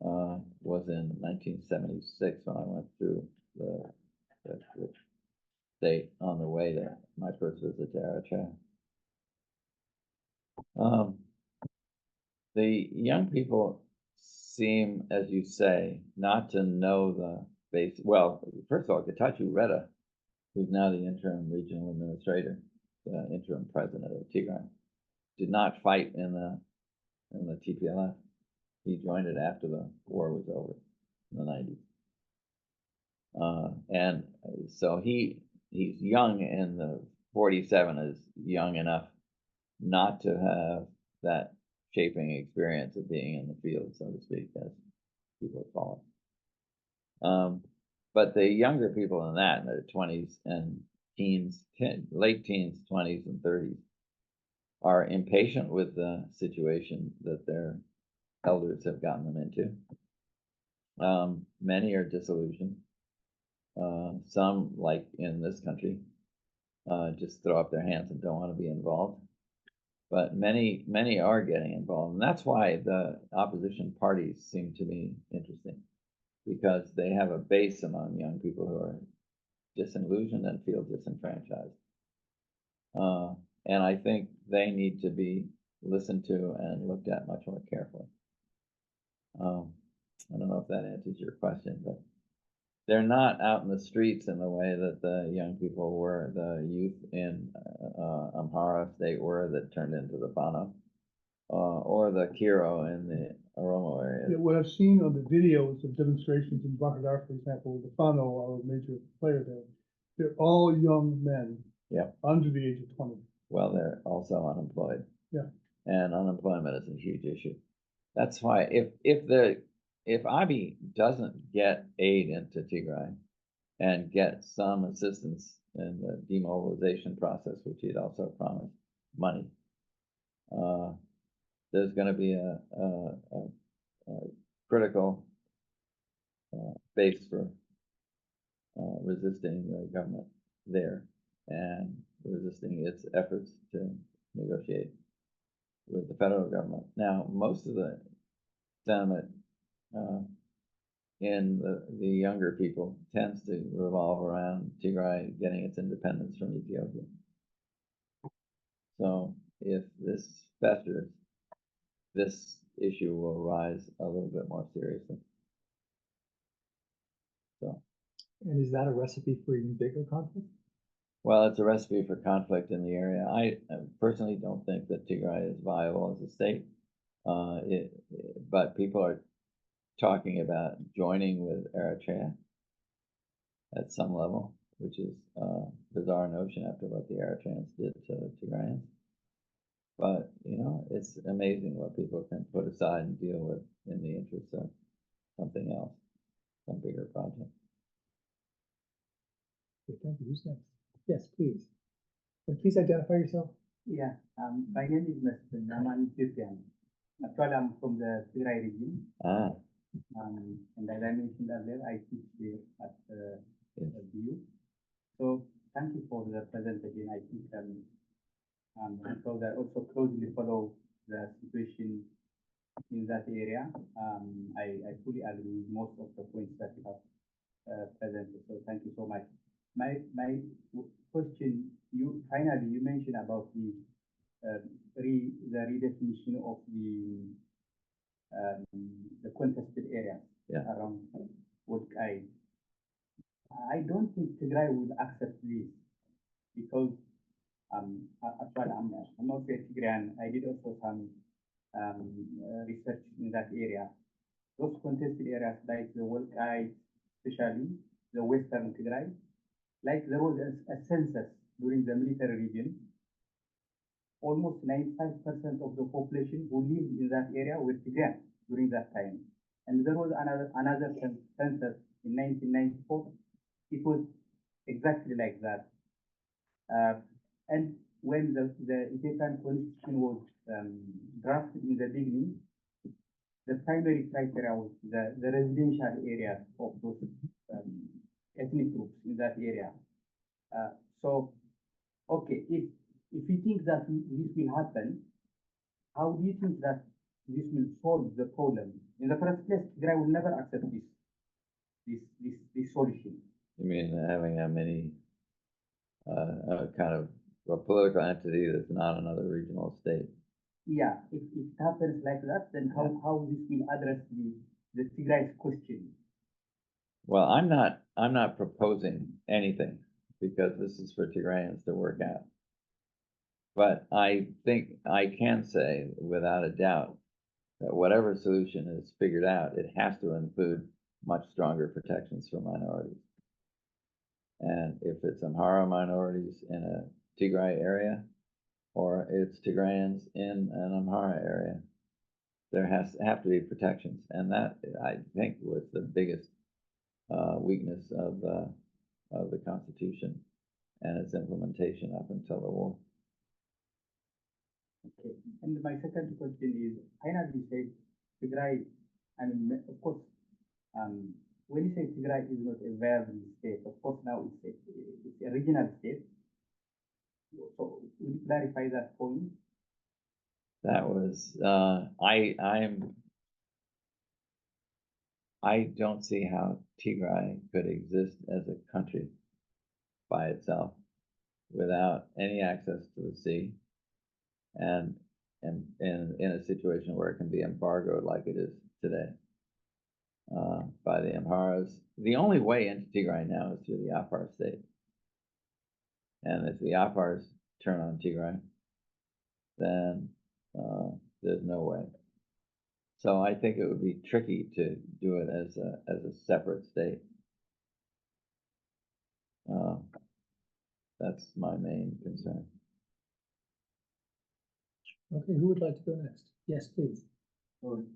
was in 1976 when I went through the state on the way to my first visit to Eritrea. The young people seem, as you say, not to know the base. Well, first of all, Getachew Reda, who's now the interim regional administrator, the interim president of Tigray, did not fight in the TPLF. He joined it after the war was over in the 90s. And so he's young, and the 47 is young enough not to have that shaping experience of being in the field, so to speak, as people call it. But the younger people than that, in their 20s and teens, late teens, 20s, and 30s, are impatient with the situation that their elders have gotten them into. Many are disillusioned. Some, like in this country, just throw up their hands and don't want to be involved. But many are getting involved, and that's why the opposition parties seem to be interesting, because they have a base among young people who are disillusioned and feel disenfranchised. And I think they need to be listened to and looked at much more carefully. I don't know if that answers your question, but they're not out in the streets in the way that the young people were, the youth in Amhara State were that turned into the Fano, or the Kiro in the Oromo area. Yeah, what I've seen on the videos of demonstrations in Bakadar, for example, the Fano, our major player there, they're all young men. Yeah. Under the age of 20. Well, they're also unemployed. Yeah. And unemployment is a huge issue. That's why if Abiy doesn't get aid into Tigray and get some assistance in the demobilization process, which he'd also promised money, there's going to be a critical base for resisting the government there and resisting its efforts to negotiate with the federal government. Now, most of the sentiment in the younger people tends to revolve around Tigray getting its independence from Ethiopia. So if this festers, this issue will rise a little bit more seriously. So. And is that a recipe for even bigger conflict? Well, it's a recipe for conflict in the area. I personally don't think that Tigray is viable as a state, but people are talking about joining with Eritrea at some level, which is a bizarre notion after what the Eritreans did to the Tigrayans. But, you know, it's amazing what people can put aside and deal with in the interest of something else, some bigger project. Okay, thank you. Who's next? Yes, please. And please identify yourself. Yeah, my name is Mesfin. I'm an Ethiopian. Actually, I'm from the Tigray region. Ah. And as I mentioned earlier, I teach here at BU. So thank you for the presentation. I think because I also closely follow the situation in that area. I fully agree with most of the points that you have presented. So thank you so much. My question, you mentioned about the redefinition of the contested areas around Woodkite. I don't think Tigray will accept this because actually I'm not a Tigrayan. I did also some research in that area. Those contested areas like the Woodkite, especially the western Tigray, like there was a census during the military region, almost 95% of the population who lived in that area were Tigrayan during that time. And there was another census in 1994. It was exactly like that. And when the Ethiopian constitution was drafted in the beginning, the primary criteria was the residential areas of those ethnic groups in that area. So, okay, if you think that this will happen, how do you think that this will solve the problem? In the first place, Tigray will never accept this solution. You mean having a mini, kind of a political entity that's not another regional state? Yeah, if it happens like that, then how this will address the Tigray's question? Well, I'm not proposing anything because this is for Tigrayans to work out. But I think I can say without a doubt that whatever solution is figured out, it has to include much stronger protections for minorities. And if it's Amhara minorities in a Tigray area, or it's Tigrayans in an Amhara area, there have to be protections. And that, I think, was the biggest weakness of the Constitution and its implementation up until the war. Okay. And my second question is, finally said Tigray, I mean, of course, when you say Tigray is not a viable state, of course now it's a regional state. So will you clarify that point? That was I don't see how Tigray could exist as a country by itself without any access to the sea and in a situation where it can be embargoed like it is today by the Amharas. The only way into Tigray now is through the Afar state. And if the Afars turn on Tigray, then there's no way. So I think it would be tricky to do it as a separate state. That's my main concern. Okay, who would like to go next? Yes, please. Thank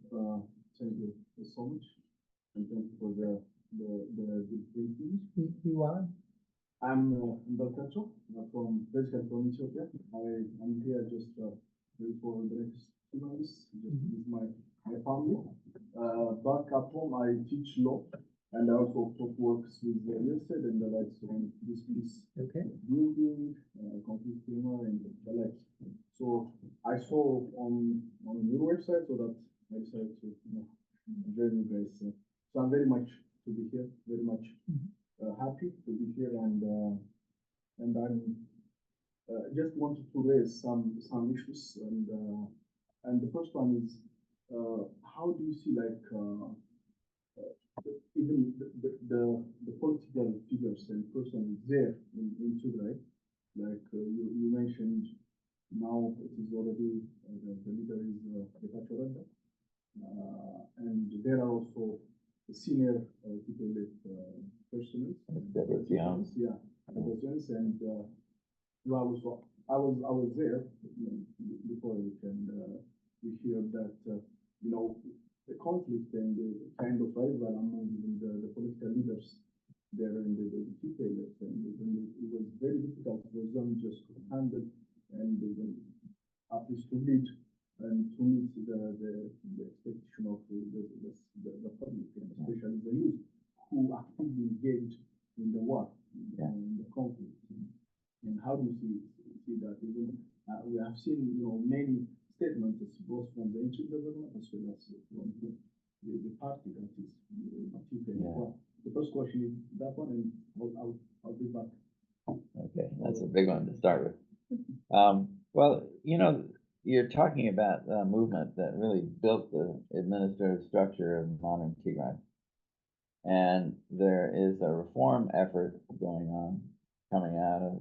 you so much, and thank you for the good briefing. You are? I'm Mbalkacho from basically from Ethiopia. I'm here just for the next 2 months, just with my family. Back at home, I teach law, and I also works with the real estate and the likes on this piece. Okay. Building, complete framework, and the likes. So I saw on your website, so that I decided to join you guys. So I'm very much to be here, very much happy to be here, and I'm just wanted to raise some issues, and the first one is how do you see like even the political figures and person there in Tigray, like you mentioned. Now it is already the leader is Getachew Reda, and there are also the senior people personnel. Yeah, and I was there before it, and we hear that the conflict and the kind of rival among the political leaders there and the people, and it was very difficult for them just to handle and at least to lead and to meet the expectation of the public, and especially the youth who actively engaged in the war and the conflict. And how do you see that? Even we have seen many statements both from the ancient government as well as from the party that is the first question is that one, and I'll be back. Okay, that's a big one to start with. Well, you're talking about a movement that really built the administrative structure of modern Tigray. And there is a reform effort going on coming out of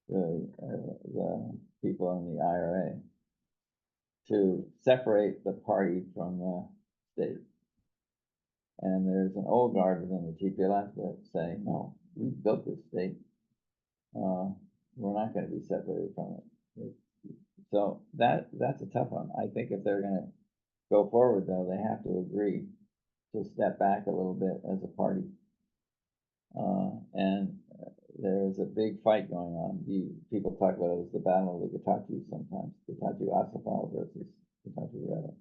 the people in the IRA to separate the party from the state. And there's an old guard within the TPLF that say, no, we built this state. We're not going to be separated from it. so that's a tough one. I think if they're gonna go forward, though, they have to agree to step back a little bit as a party. And there's a big fight going on. People talk about it as the battle of the Getachew sometimes. Getachew Asafal versus Getachew Reda.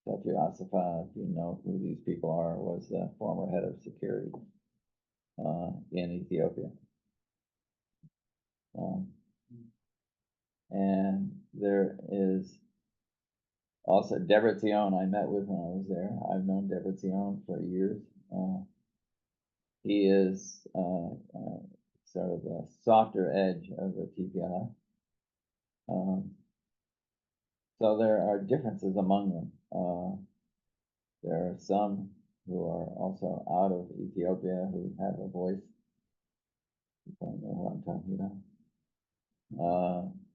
Getachew Asafal, if you know who these people are, was the former head of security in Ethiopia. And there is also Debretsion I met with when I was there. I've known Debretsion for years. He is sort of the softer edge of the TPLF. So there are differences among them. There are some who are also out of Ethiopia who have a voice. You probably know what I'm talking about.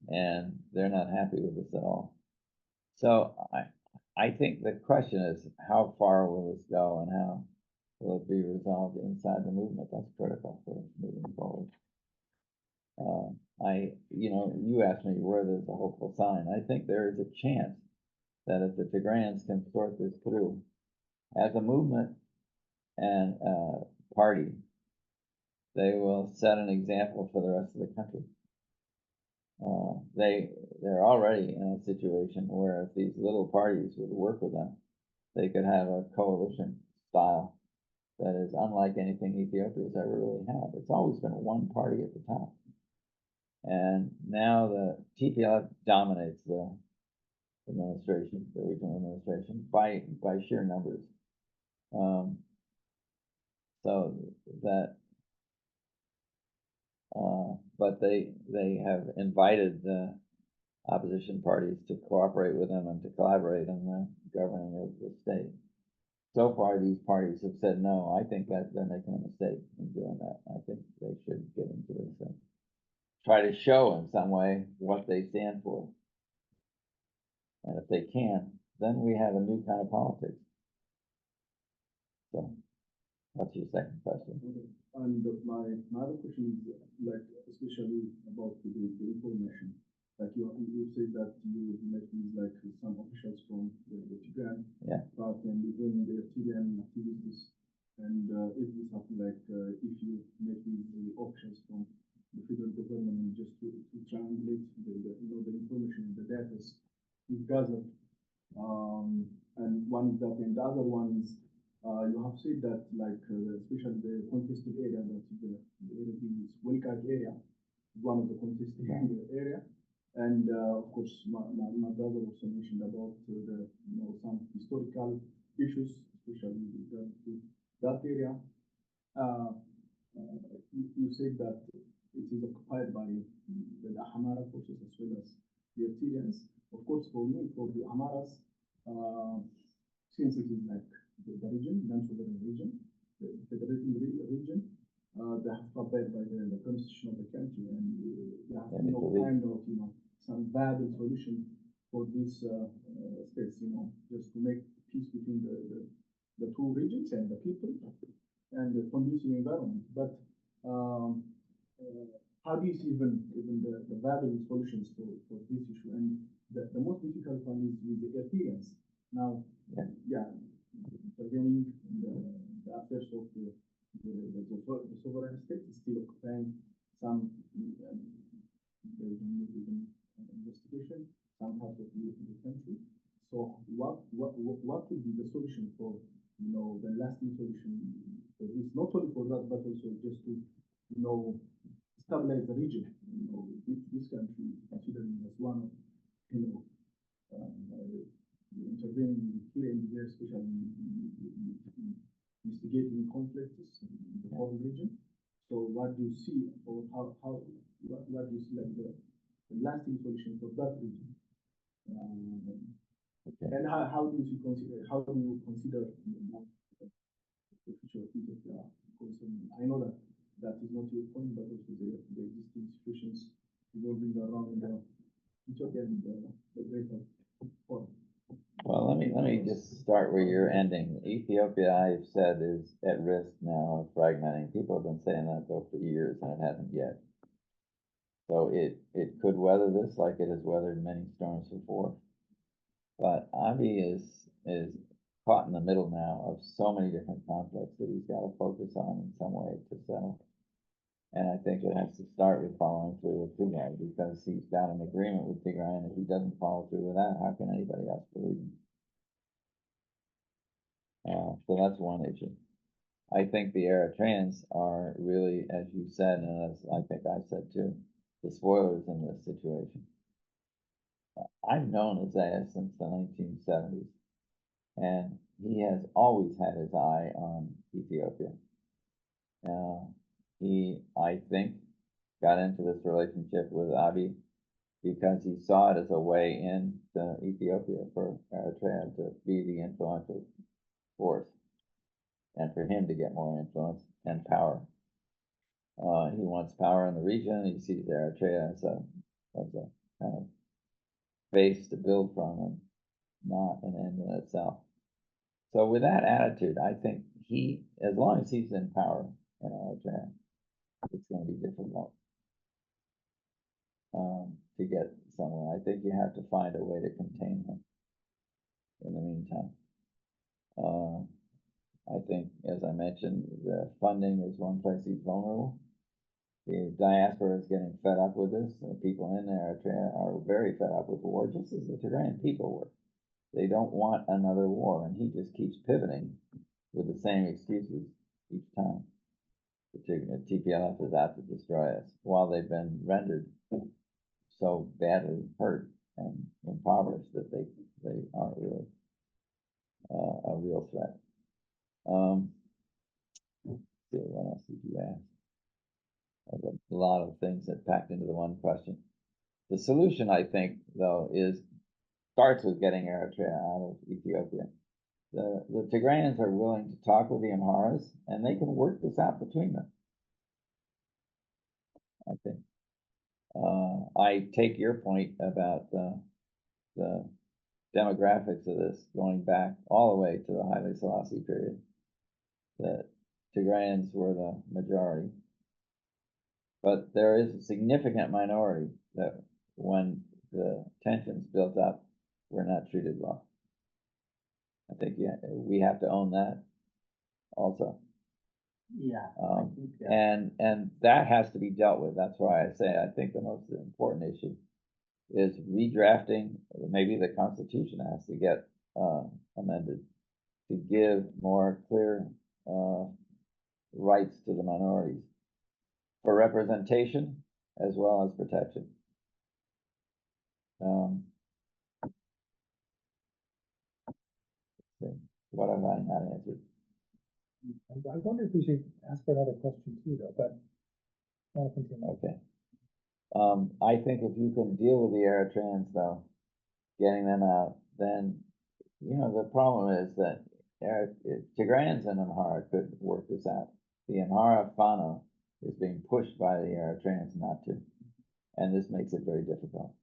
And they're not happy with this at all. So I think the question is, how far will this go and how will it be resolved inside the movement? That's critical for moving forward. You asked me where there's a hopeful sign. I think there is a chance that if the Tigrayans can sort this through as a movement and party, they will set an example for the rest of the country. They're already in a situation where if these little parties would work with them, they could have a coalition style that is unlike anything Ethiopia's ever really had. It's always been one party at the top. And now the TPLF dominates the administration, the regional administration, by sheer numbers. So that, but they have invited the opposition parties to cooperate with them and to collaborate in the governing of the state. So far, these parties have said no. I think that they're making a mistake in doing that. I think they should get into this and try to show in some way what they stand for. And if they can, then we have a new kind of politics. So, what's your second question? Okay. And my other question is like especially about the information. Like you said that you met with like some officials from the Tigrayan part and even the Tigrayan activities. And is this something like if you met with the officials from the federal government just to triangulate the information, the data you've gathered? And one is that, and the other one is you have said that like especially the contested area, that the area is Wilkag area, one of the contested area. And of course, my brother also mentioned about the some historical issues, especially with regard to that area. You said that it is occupied by the Amhara forces as well as the Assyrians. Of course, for me, for the Amharas, since it is like the region, non-sovereign region, the federating region, they have covered by the constitution of the country, and they have no kind of some viable solution for this states, just to make peace between the two regions and the people and the conducive environment. But how do you see even the viable solutions for this issue? And the most difficult one is with the Athenians. Now, intervening in the affairs of the sovereign state is still occupying some investigation, some parts of the country. So what would be the solution for the lasting solution for this, not only for that, but also just to stabilize the region. This country considering as one of intervening here and there, especially instigating conflicts in the whole region. So what do you see, or what do you see like the lasting solution for that region? And how do you consider the future of Ethiopia? I know that is not your point, but also the existing situations evolving around Ethiopia and the greater world. Well, let me just start where you're ending. Ethiopia, I've said, is at risk now of fragmenting. People have been saying that though for years, and it hasn't yet. So it could weather this like it has weathered many storms before. But Abiy is caught in the middle now of so many different conflicts that he's got to focus on in some way to settle. And I think it has to start with following through with Tigray, because he's got an agreement with Tigray, and if he doesn't follow through with that, how can anybody else believe him? So that's one issue. I think the Eritreans are really, as you said, and as I think I said too, the spoilers in this situation. I've known Isaiah since the 1970s, and he has always had his eye on Ethiopia. He, I think, got into this relationship with Abiy because he saw it as a way into Ethiopia for Eritrea to be the influential force, and for him to get more influence and power. He wants power in the region. He sees Eritrea as a kind of base to build from, and not an end in itself. So with that attitude, I think he, as long as he's in power in Eritrea, it's going to be difficult to get somewhere. I think you have to find a way to contain him in the meantime. I think, as I mentioned, the funding is one place he's vulnerable. The diaspora is getting fed up with this. The people in Eritrea are very fed up with the war, just as the Tigrayan people were. They don't want another war, and he just keeps pivoting with the same excuses each time. The TPLF is out to destroy us, while they've been rendered so badly hurt and impoverished that they aren't really a real threat. Let's see, what else did you ask? There's a lot of things that packed into the one question. The solution, I think, though, starts with getting Eritrea out of Ethiopia. The Tigrayans are willing to talk with the Amharas, and they can work this out between them, I think. I take your point about the demographics of this going back all the way to the Haile Selassie period. The Tigrayans were the majority. But there is a significant minority that, when the tensions built up, were not treated well. I think we have to own that also. Yeah. And that has to be dealt with. That's why I say I think the most important issue is redrafting. Maybe the Constitution has to get amended to give more clear rights to the minorities for representation as well as protection. What have I not answered? I wonder if we should ask for another question too, though, but I'll continue. Okay. I think if you can deal with the Eritreans, though, getting them out, then, the problem is that Tigrayans and Amhara could work this out. The Amhara Fano is being pushed by the Eritreans not to, and this makes it very difficult.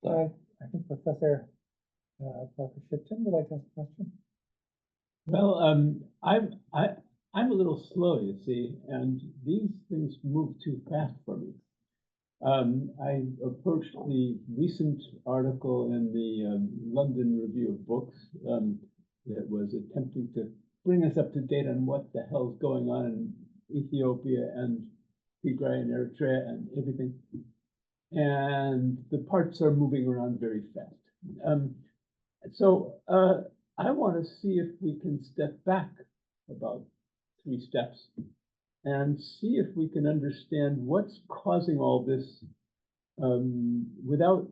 So, I think Professor Dr. Shipton would like to ask a question. Well, I'm a little slow, you see, and these things move too fast for me. I approached the recent article in the London Review of Books that was attempting to bring us up to date on what the hell's going on in Ethiopia and Tigray and Eritrea and everything. And the parts are moving around very fast. So I want to see if we can step back about 3 steps and see if we can understand what's causing all this without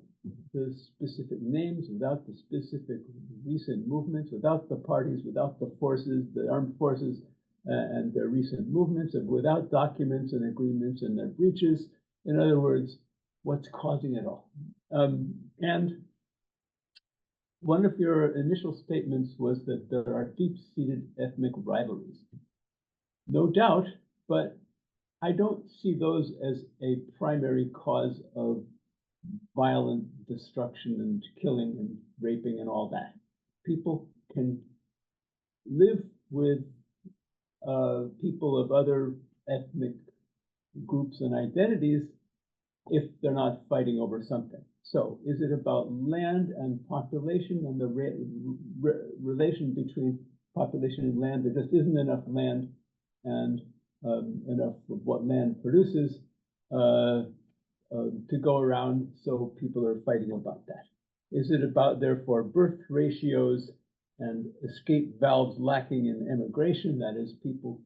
the specific names, without the specific recent movements, without the parties, without the forces, the armed forces and their recent movements, and without documents and agreements and their breaches. In other words, what's causing it all? And one of your initial statements was that there are deep-seated ethnic rivalries. No doubt, but I don't see those as a primary cause of violent destruction and killing and raping and all that. People can live with people of other ethnic groups and identities if they're not fighting over something. So is it about land and population and the relation between population and land? There just isn't enough land and enough of what land produces to go around, so people are fighting about that. Is it about, therefore, birth ratios and escape valves lacking in immigration? That is, people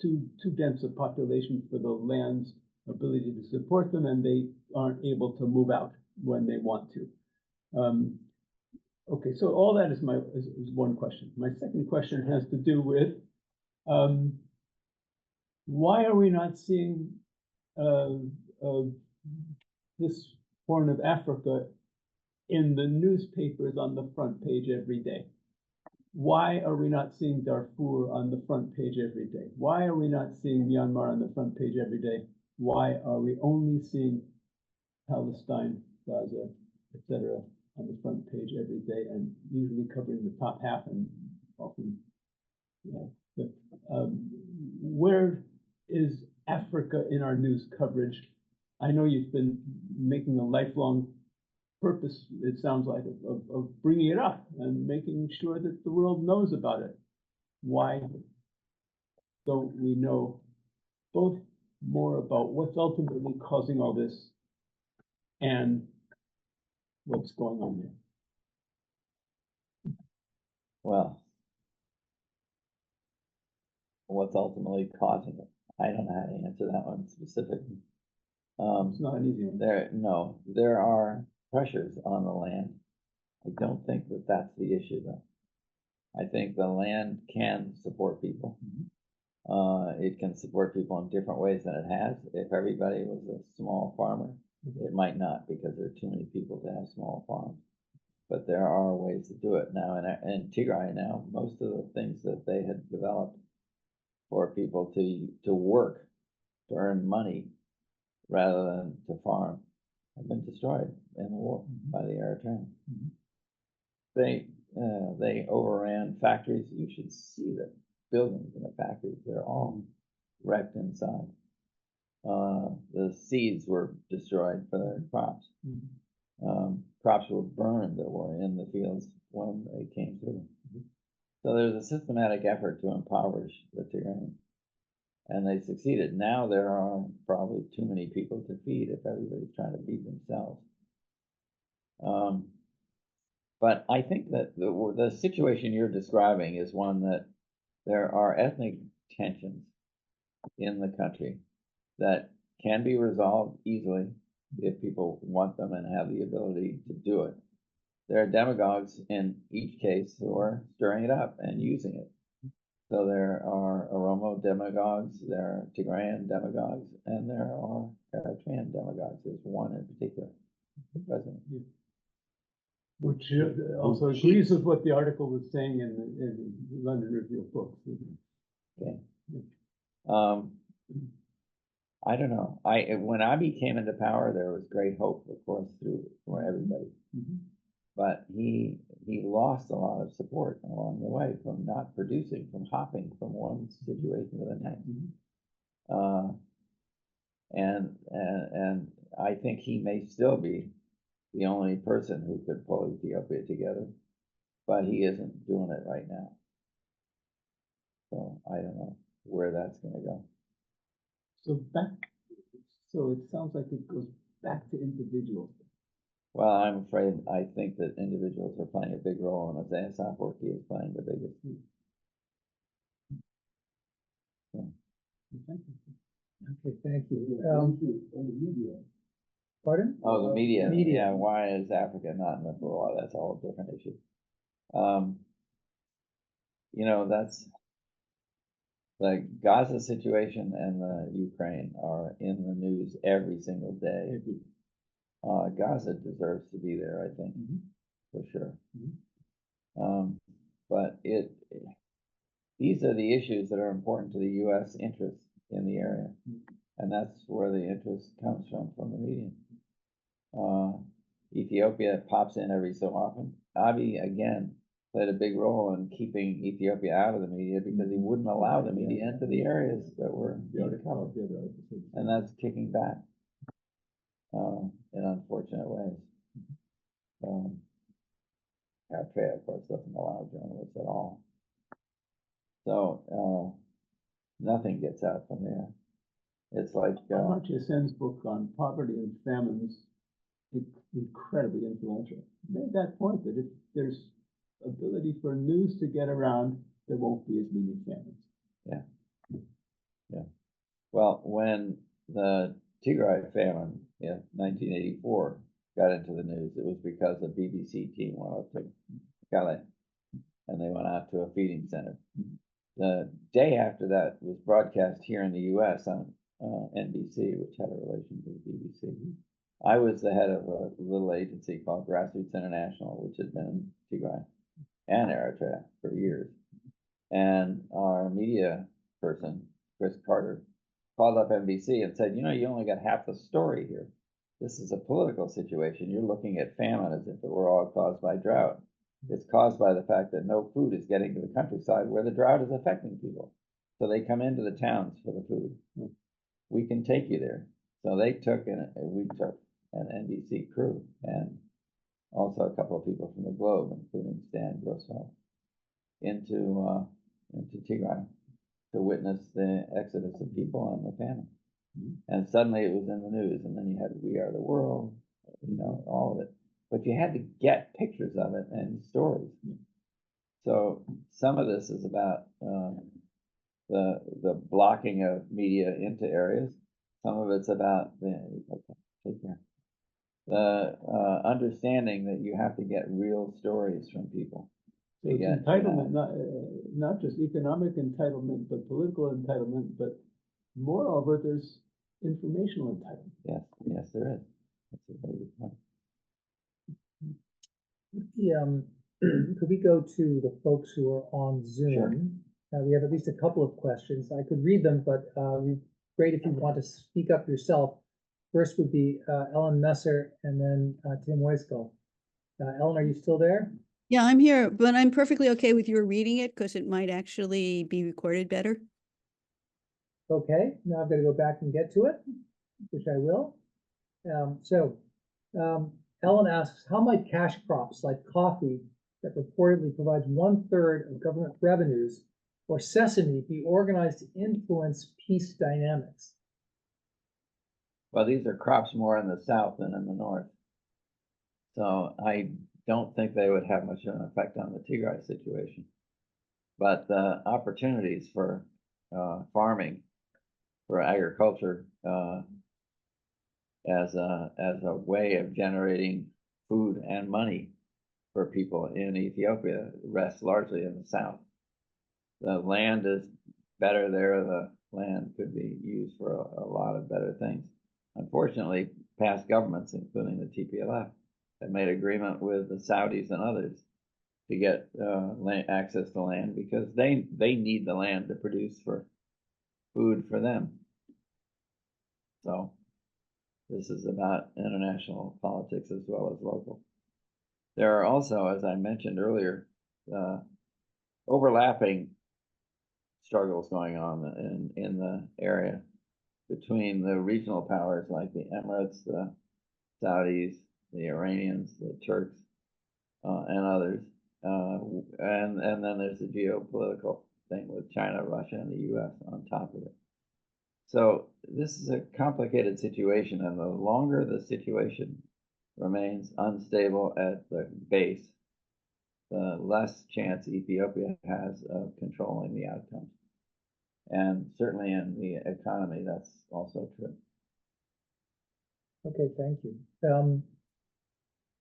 too dense a population for the land's ability to support them, and they aren't able to move out when they want to. Okay, so all that is is one question. My second question has to do with why are we not seeing this Horn of Africa in the newspapers on the front page every day? Why are we not seeing Darfur on the front page every day? Why are we not seeing Myanmar on the front page every day? Why are we only seeing Palestine, Gaza, etc. on the front page every day, and usually covering the top half and often, where is Africa in our news coverage? I know you've been making a lifelong purpose, it sounds like, of bringing it up and making sure that the world knows about it. Why don't we know both more about what's ultimately causing all this and what's going on there? Well, what's ultimately causing it? I don't know how to answer that one specifically. It's not an easy one. There are pressures on the land. I don't think that that's the issue, though. I think the land can support people. It can support people in different ways than it has. If everybody was a small farmer, it might not, because there are too many people to have small farms. But there are ways to do it now. In Tigray now, most of the things that they had developed for people to work, to earn money, rather than to farm, have been destroyed in the war by the Eritreans. They overran factories. You should see the buildings in the factories. They're all wrecked inside. The seeds were destroyed for their crops. Crops were burned that were in the fields when they came through. So there's a systematic effort to impoverish the Tigrayan, and they succeeded. Now there are probably too many people to feed if everybody's trying to feed themselves. But I think that the situation you're describing is one that there are ethnic tensions in the country that can be resolved easily if people want them and have the ability to do it. There are demagogues in each case who are stirring it up and using it. So there are Oromo demagogues, there are Tigrayan demagogues, and there are Eritrean demagogues. There's one in particular, the president. Which also agrees with what the article was saying in the London Review of Books. Okay. I don't know. When I became into power, there was great hope, of course, for everybody. But he lost a lot of support along the way from not producing, from hopping from one situation to the next. And I think he may still be the only person who could pull Ethiopia together, but he isn't doing it right now. So I don't know where that's going to go. So it sounds like it goes back to individuals. Well, I'm afraid I think that individuals are playing a big role, and Isaiah Saporki is playing the biggest. So. Okay, thank you. On the media. Pardon? Oh, the media. Media. Yeah, why is Africa not in the war? That's a whole different issue. That's the Gaza situation and the Ukraine are in the news every single day. Gaza deserves to be there, I think, for sure. But these are the issues that are important to the U.S. interests in the area, and that's where the interest comes from the media. Ethiopia pops in every so often. Abiy, again, played a big role in keeping Ethiopia out of the media because he wouldn't allow the media into the areas that were being covered. And that's kicking back. in unfortunate ways. Eritrea, of course, doesn't allow journalists at all. So nothing gets out from there. It's like Amartya Sen's book on poverty and famines, incredibly influential. Made that point that if there's ability for news to get around, there won't be as many famines. yeah. Well, when the Tigray famine in 1984 got into the news, it was because a BBC team went up to Calais and they went out to a feeding center. The day after that was broadcast here in the U.S. on NBC, which had a relation to the BBC. I was the head of a little agency called Grassroots International, which had been in Tigray and Eritrea for years. And our media person, Chris Carter, called up NBC and said, you know, you only got half the story here. This is a political situation. You're looking at famine as if it were all caused by drought. It's caused by the fact that no food is getting to the countryside where the drought is affecting people. So they come into the towns for the food. We can take you there. So they took, and we took an NBC crew and also a couple of people from the Globe, including Stan Grosso, into Tigray to witness the exodus of people and the famine. And suddenly it was in the news, and then you had We Are the World, you know, all of it. But you had to get pictures of it and stories. So some of this is about the blocking of media into areas. Some of it's about the understanding that you have to get real stories from people. So it's entitlement, not just economic entitlement, but political entitlement, but moreover, there's informational entitlement. Yes, there is. That's a very good point. Could we go to the folks who are on Zoom? Sure. We have at least a couple of questions. I could read them, but great if you want to speak up yourself. First would be Ellen Messer and then Tim Weiskel. Ellen, are you still there? Yeah, I'm here, but I'm perfectly okay with your reading it because it might actually be recorded better. Okay, now I've got to go back and get to it, which I will. Ellen asks, how might cash crops like coffee that reportedly provides 1/3 of government revenues or sesame be organized to influence peace dynamics? Well, these are crops more in the south than in the north. So I don't think they would have much of an effect on the Tigray situation. But the opportunities for farming, for agriculture, as a way of generating food and money for people in Ethiopia rests largely in the south. The land is better there. The land could be used for a lot of better things. Unfortunately, past governments, including the TPLF, have made agreement with the Saudis and others to get access to land because they need the land to produce for food for them. So this is about international politics as well as local. There are also, as I mentioned earlier, overlapping struggles going on in the area between the regional powers like the Emirates, the Saudis, the Iranians, the Turks, and others. And then there's the geopolitical thing with China, Russia, and the US on top of it. So this is a complicated situation, and the longer the situation remains unstable at the base, the less chance Ethiopia has of controlling the outcomes. And certainly in the economy, that's also true. Okay, thank you.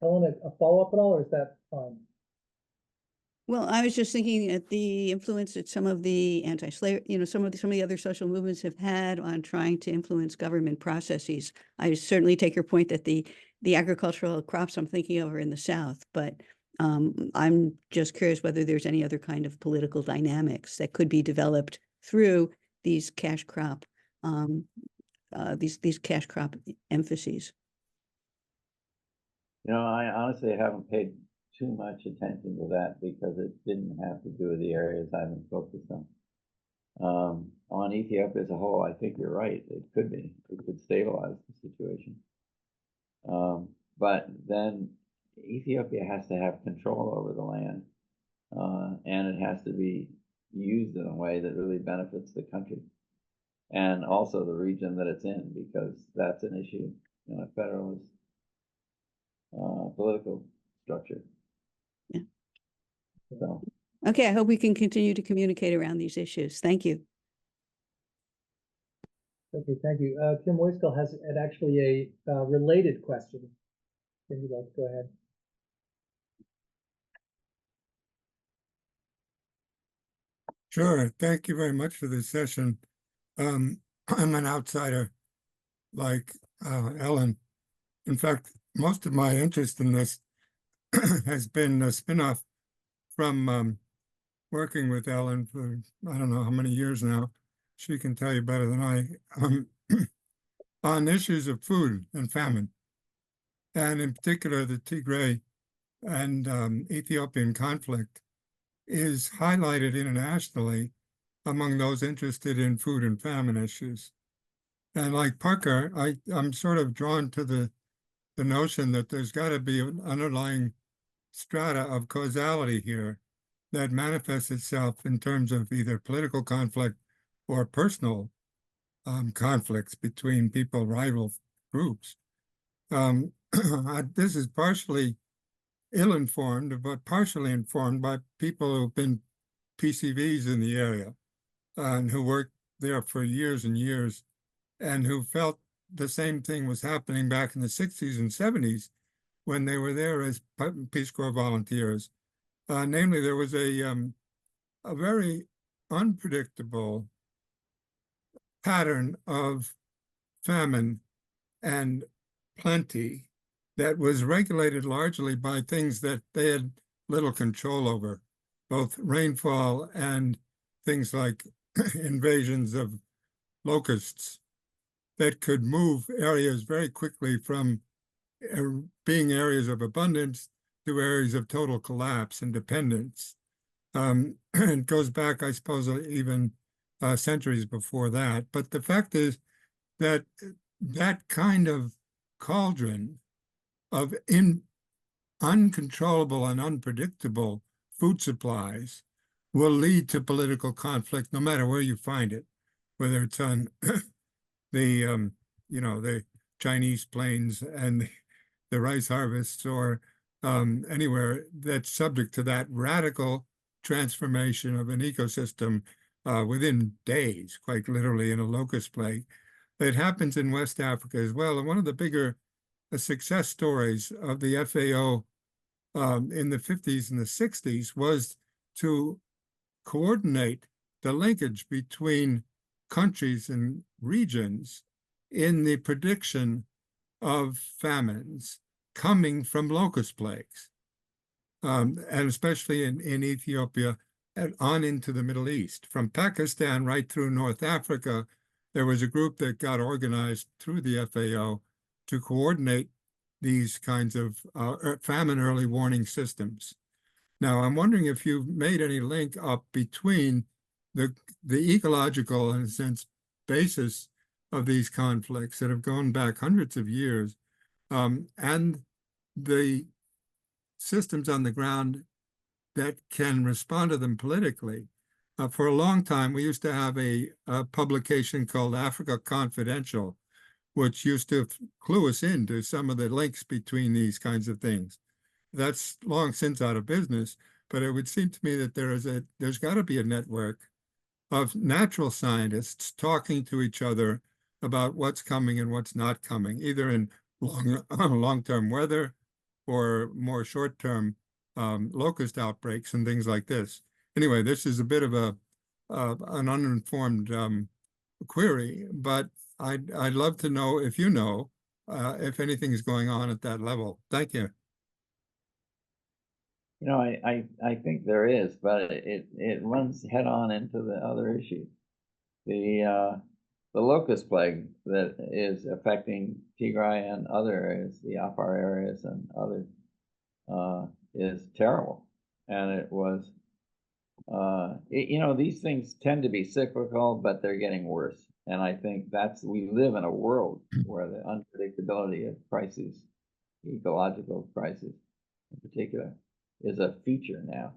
Ellen, a follow-up at all, or is that fine? Well, I was just thinking at the influence that some of the anti-slavery, some of the other social movements have had on trying to influence government processes. I certainly take your point that the agricultural crops I'm thinking of are in the South, but I'm just curious whether there's any other kind of political dynamics that could be developed through these cash crop these cash crop emphases. I honestly haven't paid too much attention to that because it didn't have to do with the areas I've been focused on. On Ethiopia as a whole, I think you're right. It could stabilize the situation. But then Ethiopia has to have control over the land, and it has to be used in a way that really benefits the country and also the region that it's in, because that's an issue in a federalist political structure. Yeah. So, Okay, I hope we can continue to communicate around these issues. Thank you. Okay, thank you. Tim Woiskell has actually a related question. Can you go ahead? Sure. Thank you very much for this session. I'm an outsider like Ellen. In fact, most of my interest in this has been a spin-off from working with Ellen for I don't know how many years now. She can tell you better than I, on issues of food and famine, and in particular the Tigray and Ethiopian conflict is highlighted internationally among those interested in food and famine issues. And like Parker, I'm sort of drawn to the notion that there's got to be an underlying strata of causality here that manifests itself in terms of either political conflict or personal conflicts between people, rival groups. This is partially ill-informed, but partially informed by people who've been PCVs in the area and who worked there for years and years and who felt the same thing was happening back in the 60s and 70s when they were there as Peace Corps volunteers. Namely, there was a very unpredictable pattern of famine and plenty that was regulated largely by things that they had little control over, both rainfall and things like invasions of locusts that could move areas very quickly from being areas of abundance to areas of total collapse and dependence. It goes back, I suppose, even centuries before that. But the fact is that that kind of cauldron of uncontrollable and unpredictable food supplies will lead to political conflict no matter where you find it, whether it's on the the Chinese plains and the rice harvests or anywhere that's subject to that radical transformation of an ecosystem within days, quite literally in a locust plague. It happens in West Africa as well. And one of the bigger success stories of the FAO in the 50s and the 60s was to coordinate the linkage between countries and regions in the prediction of famines coming from locust plagues, and especially in Ethiopia and on into the Middle East. From Pakistan right through North Africa, there was a group that got organized through the FAO to coordinate these kinds of famine early warning systems. Now, I'm wondering if you've made any link up between the ecological, in a sense, basis of these conflicts that have gone back hundreds of years, and the systems on the ground that can respond to them politically. For a long time, we used to have a publication called Africa Confidential, which used to clue us into some of the links between these kinds of things. That's long since out of business, but it would seem to me that there's got to be a network of natural scientists talking to each other about what's coming and what's not coming, either in long-term weather or more short-term locust outbreaks and things like this. Anyway, this is a bit of an uninformed query, but I'd love to know if you know if anything is going on at that level. Thank you. I think there is, but it runs head on into the other issue. The locust plague that is affecting Tigray and other areas, the Afar areas and others, is terrible. And it was, these things tend to be cyclical, but they're getting worse. And I think we live in a world where the unpredictability of crises ecological crisis in particular, is a feature now.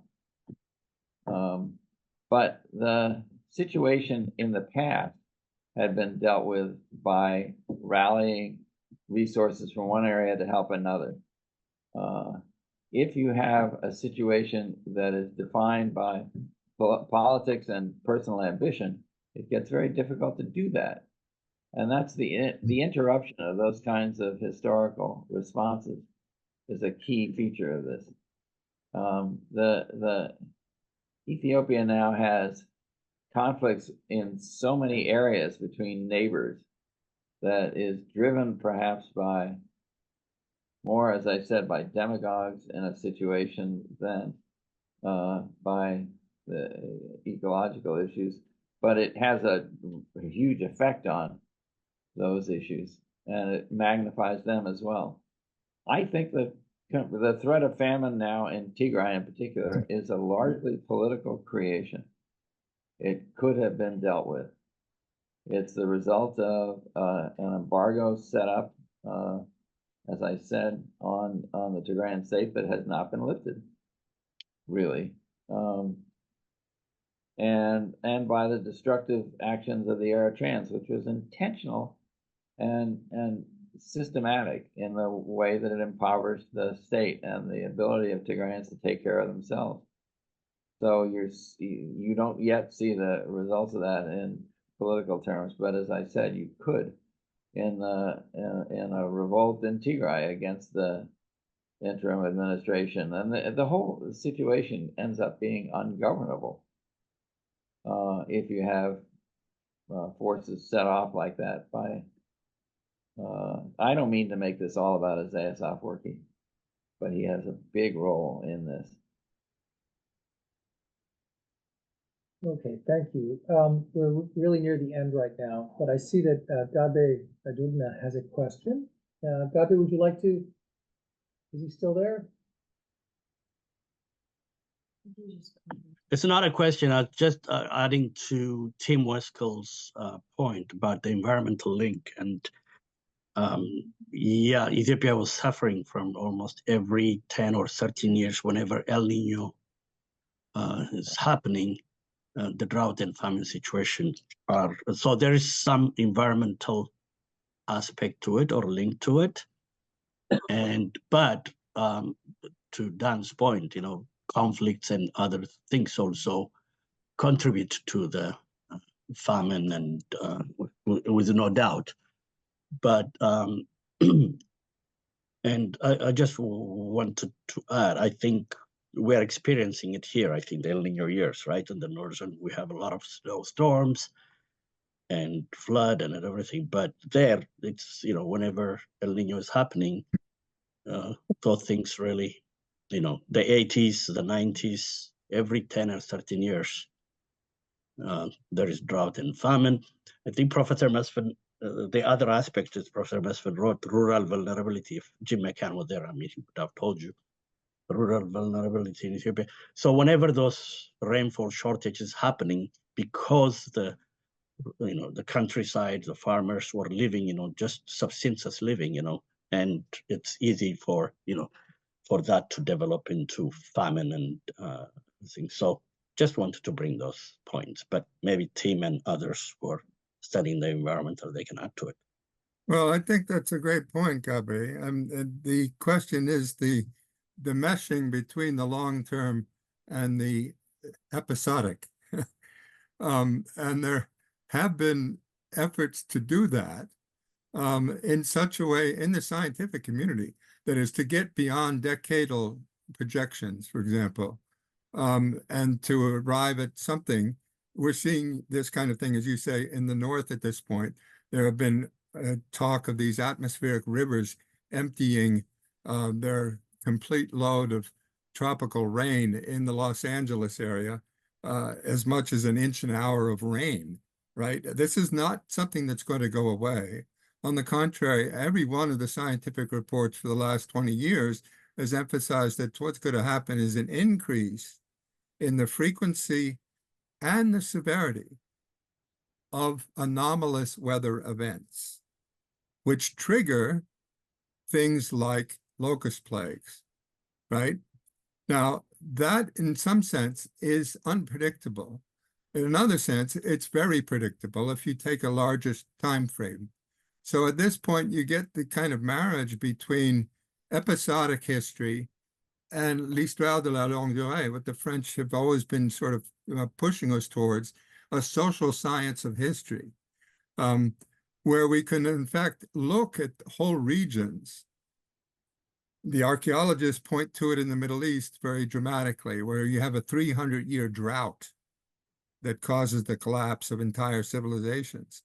But the situation in the past had been dealt with by rallying resources from one area to help another. If you have a situation that is defined by politics and personal ambition, it gets very difficult to do that. And that's the interruption of those kinds of historical responses is a key feature of this. The Ethiopia now has conflicts in so many areas between neighbors that is driven perhaps by more, as I said, by demagogues in a situation than by the ecological issues, but it has a huge effect on those issues and it magnifies them as well. I think that the threat of famine now in Tigray in particular is a largely political creation. It could have been dealt with. It's the result of an embargo set up, as I said, on the Tigrayan state that has not been lifted, really, and by the destructive actions of the Eritreans, which was intentional and systematic in the way that it impoverished the state and the ability of Tigrayans to take care of themselves. So you don't yet see the results of that in political terms, but as I said, you could in a revolt in Tigray against the interim administration, and the whole situation ends up being ungovernable if you have forces set off like that by. I don't mean to make this all about Isaiah Afwerki, but he has a big role in this. Okay, thank you. We're really near the end right now, but I see that Gabe Adubna has a question. Gabe, would you like to? Is he still there? It's not a question. I was just adding to Tim Weskel's point about the environmental link. And yeah, Ethiopia was suffering from almost every 10 or 13 years whenever El Nino is happening. The drought and famine situation are, so there is some environmental aspect to it or link to it. But to Dan's point, conflicts and other things also contribute to the famine, and with no doubt. But and I just wanted to add, I think we're experiencing it here. I think the El Nino years, right? In the northern, we have a lot of snowstorms and flood and everything. But there, it's, whenever El Nino is happening, those things really, the 80s, the 90s, every 10 or 13 years, there is drought and famine. I think Professor Mesfin, the other aspect is Professor Mesfin wrote rural vulnerability. If Jim McCann was there, he would have told you. Rural vulnerability in Ethiopia. So whenever those rainfall shortage is happening, because the countryside, the farmers were living, just subsistence living, and it's easy for that to develop into famine and things. So just wanted to bring those points, but maybe Tim and others who are studying the environmental, they can add to it. Well, I think that's a great point, Gabi. And the question is the meshing between the long-term and the episodic. And there have been efforts to do that in such a way in the scientific community, that is to get beyond decadal projections, for example, and to arrive at something. We're seeing this kind of thing, as you say, in the north at this point. There have been talk of these atmospheric rivers emptying their complete load of tropical rain in the Los Angeles area, as much as an inch an hour of rain, right? This is not something that's going to go away. On the contrary, every one of the scientific reports for the last 20 years has emphasized that what's going to happen is an increase in the frequency and the severity of anomalous weather events, which trigger things like locust plagues, right? Now, that in some sense is unpredictable. In another sense, it's very predictable if you take a larger time frame. So at this point, you get the kind of marriage between episodic history and l'histoire de la longue durée, what the French have always been sort of pushing us towards, a social science of history, where we can, in fact, look at whole regions. The archaeologists point to it in the Middle East very dramatically, where you have a 300-year drought that causes the collapse of entire civilizations.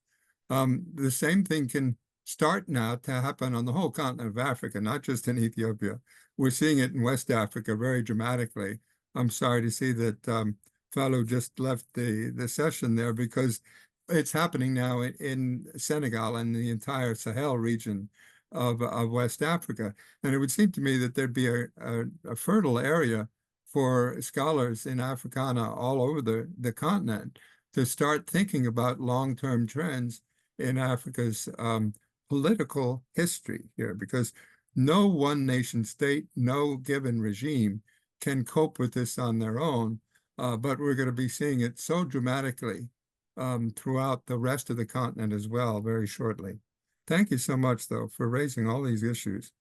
The same thing can start now to happen on the whole continent of Africa, not just in Ethiopia. We're seeing it in West Africa very dramatically. I'm sorry to see that Fallou just left the session there, because it's happening now in Senegal and the entire Sahel region of West Africa. And it would seem to me that there'd be a fertile area for scholars in Africana all over the continent to start thinking about long-term trends in Africa's political history here, because no one nation state, no given regime can cope with this on their own, but we're going to be seeing it so dramatically throughout the rest of the continent as well very shortly. Thank you so much, though, for raising all these issues.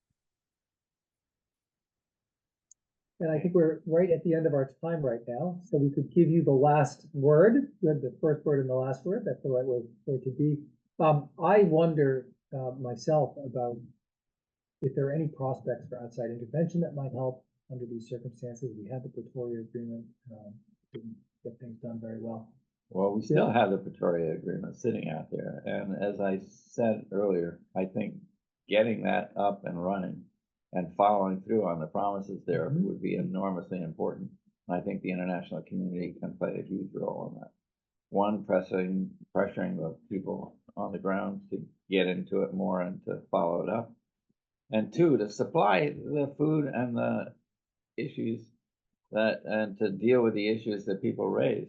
And I think we're right at the end of our time right now, so we could give you the last word, the first word and the last word. That's the right way for it to be. I wonder myself about if there are any prospects for outside intervention that might help under these circumstances. We had the Pretoria Agreement, didn't get things done very well. Well, we still have the Pretoria Agreement sitting out there. And as I said earlier, I think getting that up and running and following through on the promises there would be enormously important. I think the international community can play a huge role in that. One, pressuring the people on the ground to get into it more and to follow it up. And two, to supply the food and the issues and to deal with the issues that people raise.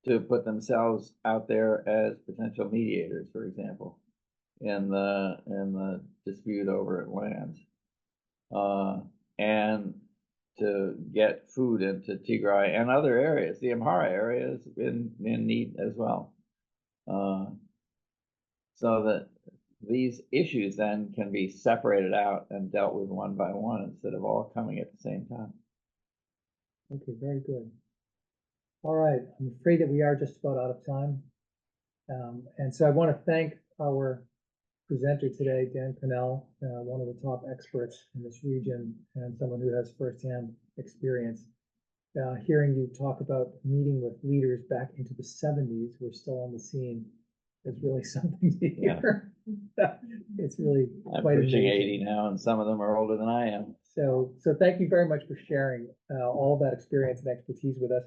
To put themselves out there as potential mediators, for example, in the dispute over lands, and to get food into Tigray and other areas. The Amhara area is in need as well, so that these issues then can be separated out and dealt with one by one instead of all coming at the same time. Okay, very good. All right, I'm afraid that we are just about out of time. And so I want to thank our presenter today, Dan Connell, one of the top experts in this region and someone who has firsthand experience. Hearing you talk about meeting with leaders back into the 70s, we're still on the scene, is really something to hear. Yeah. It's really I'm quite pushing amazing. 80 now, and some of them are older than I am. So thank you very much for sharing all of that experience and expertise with us.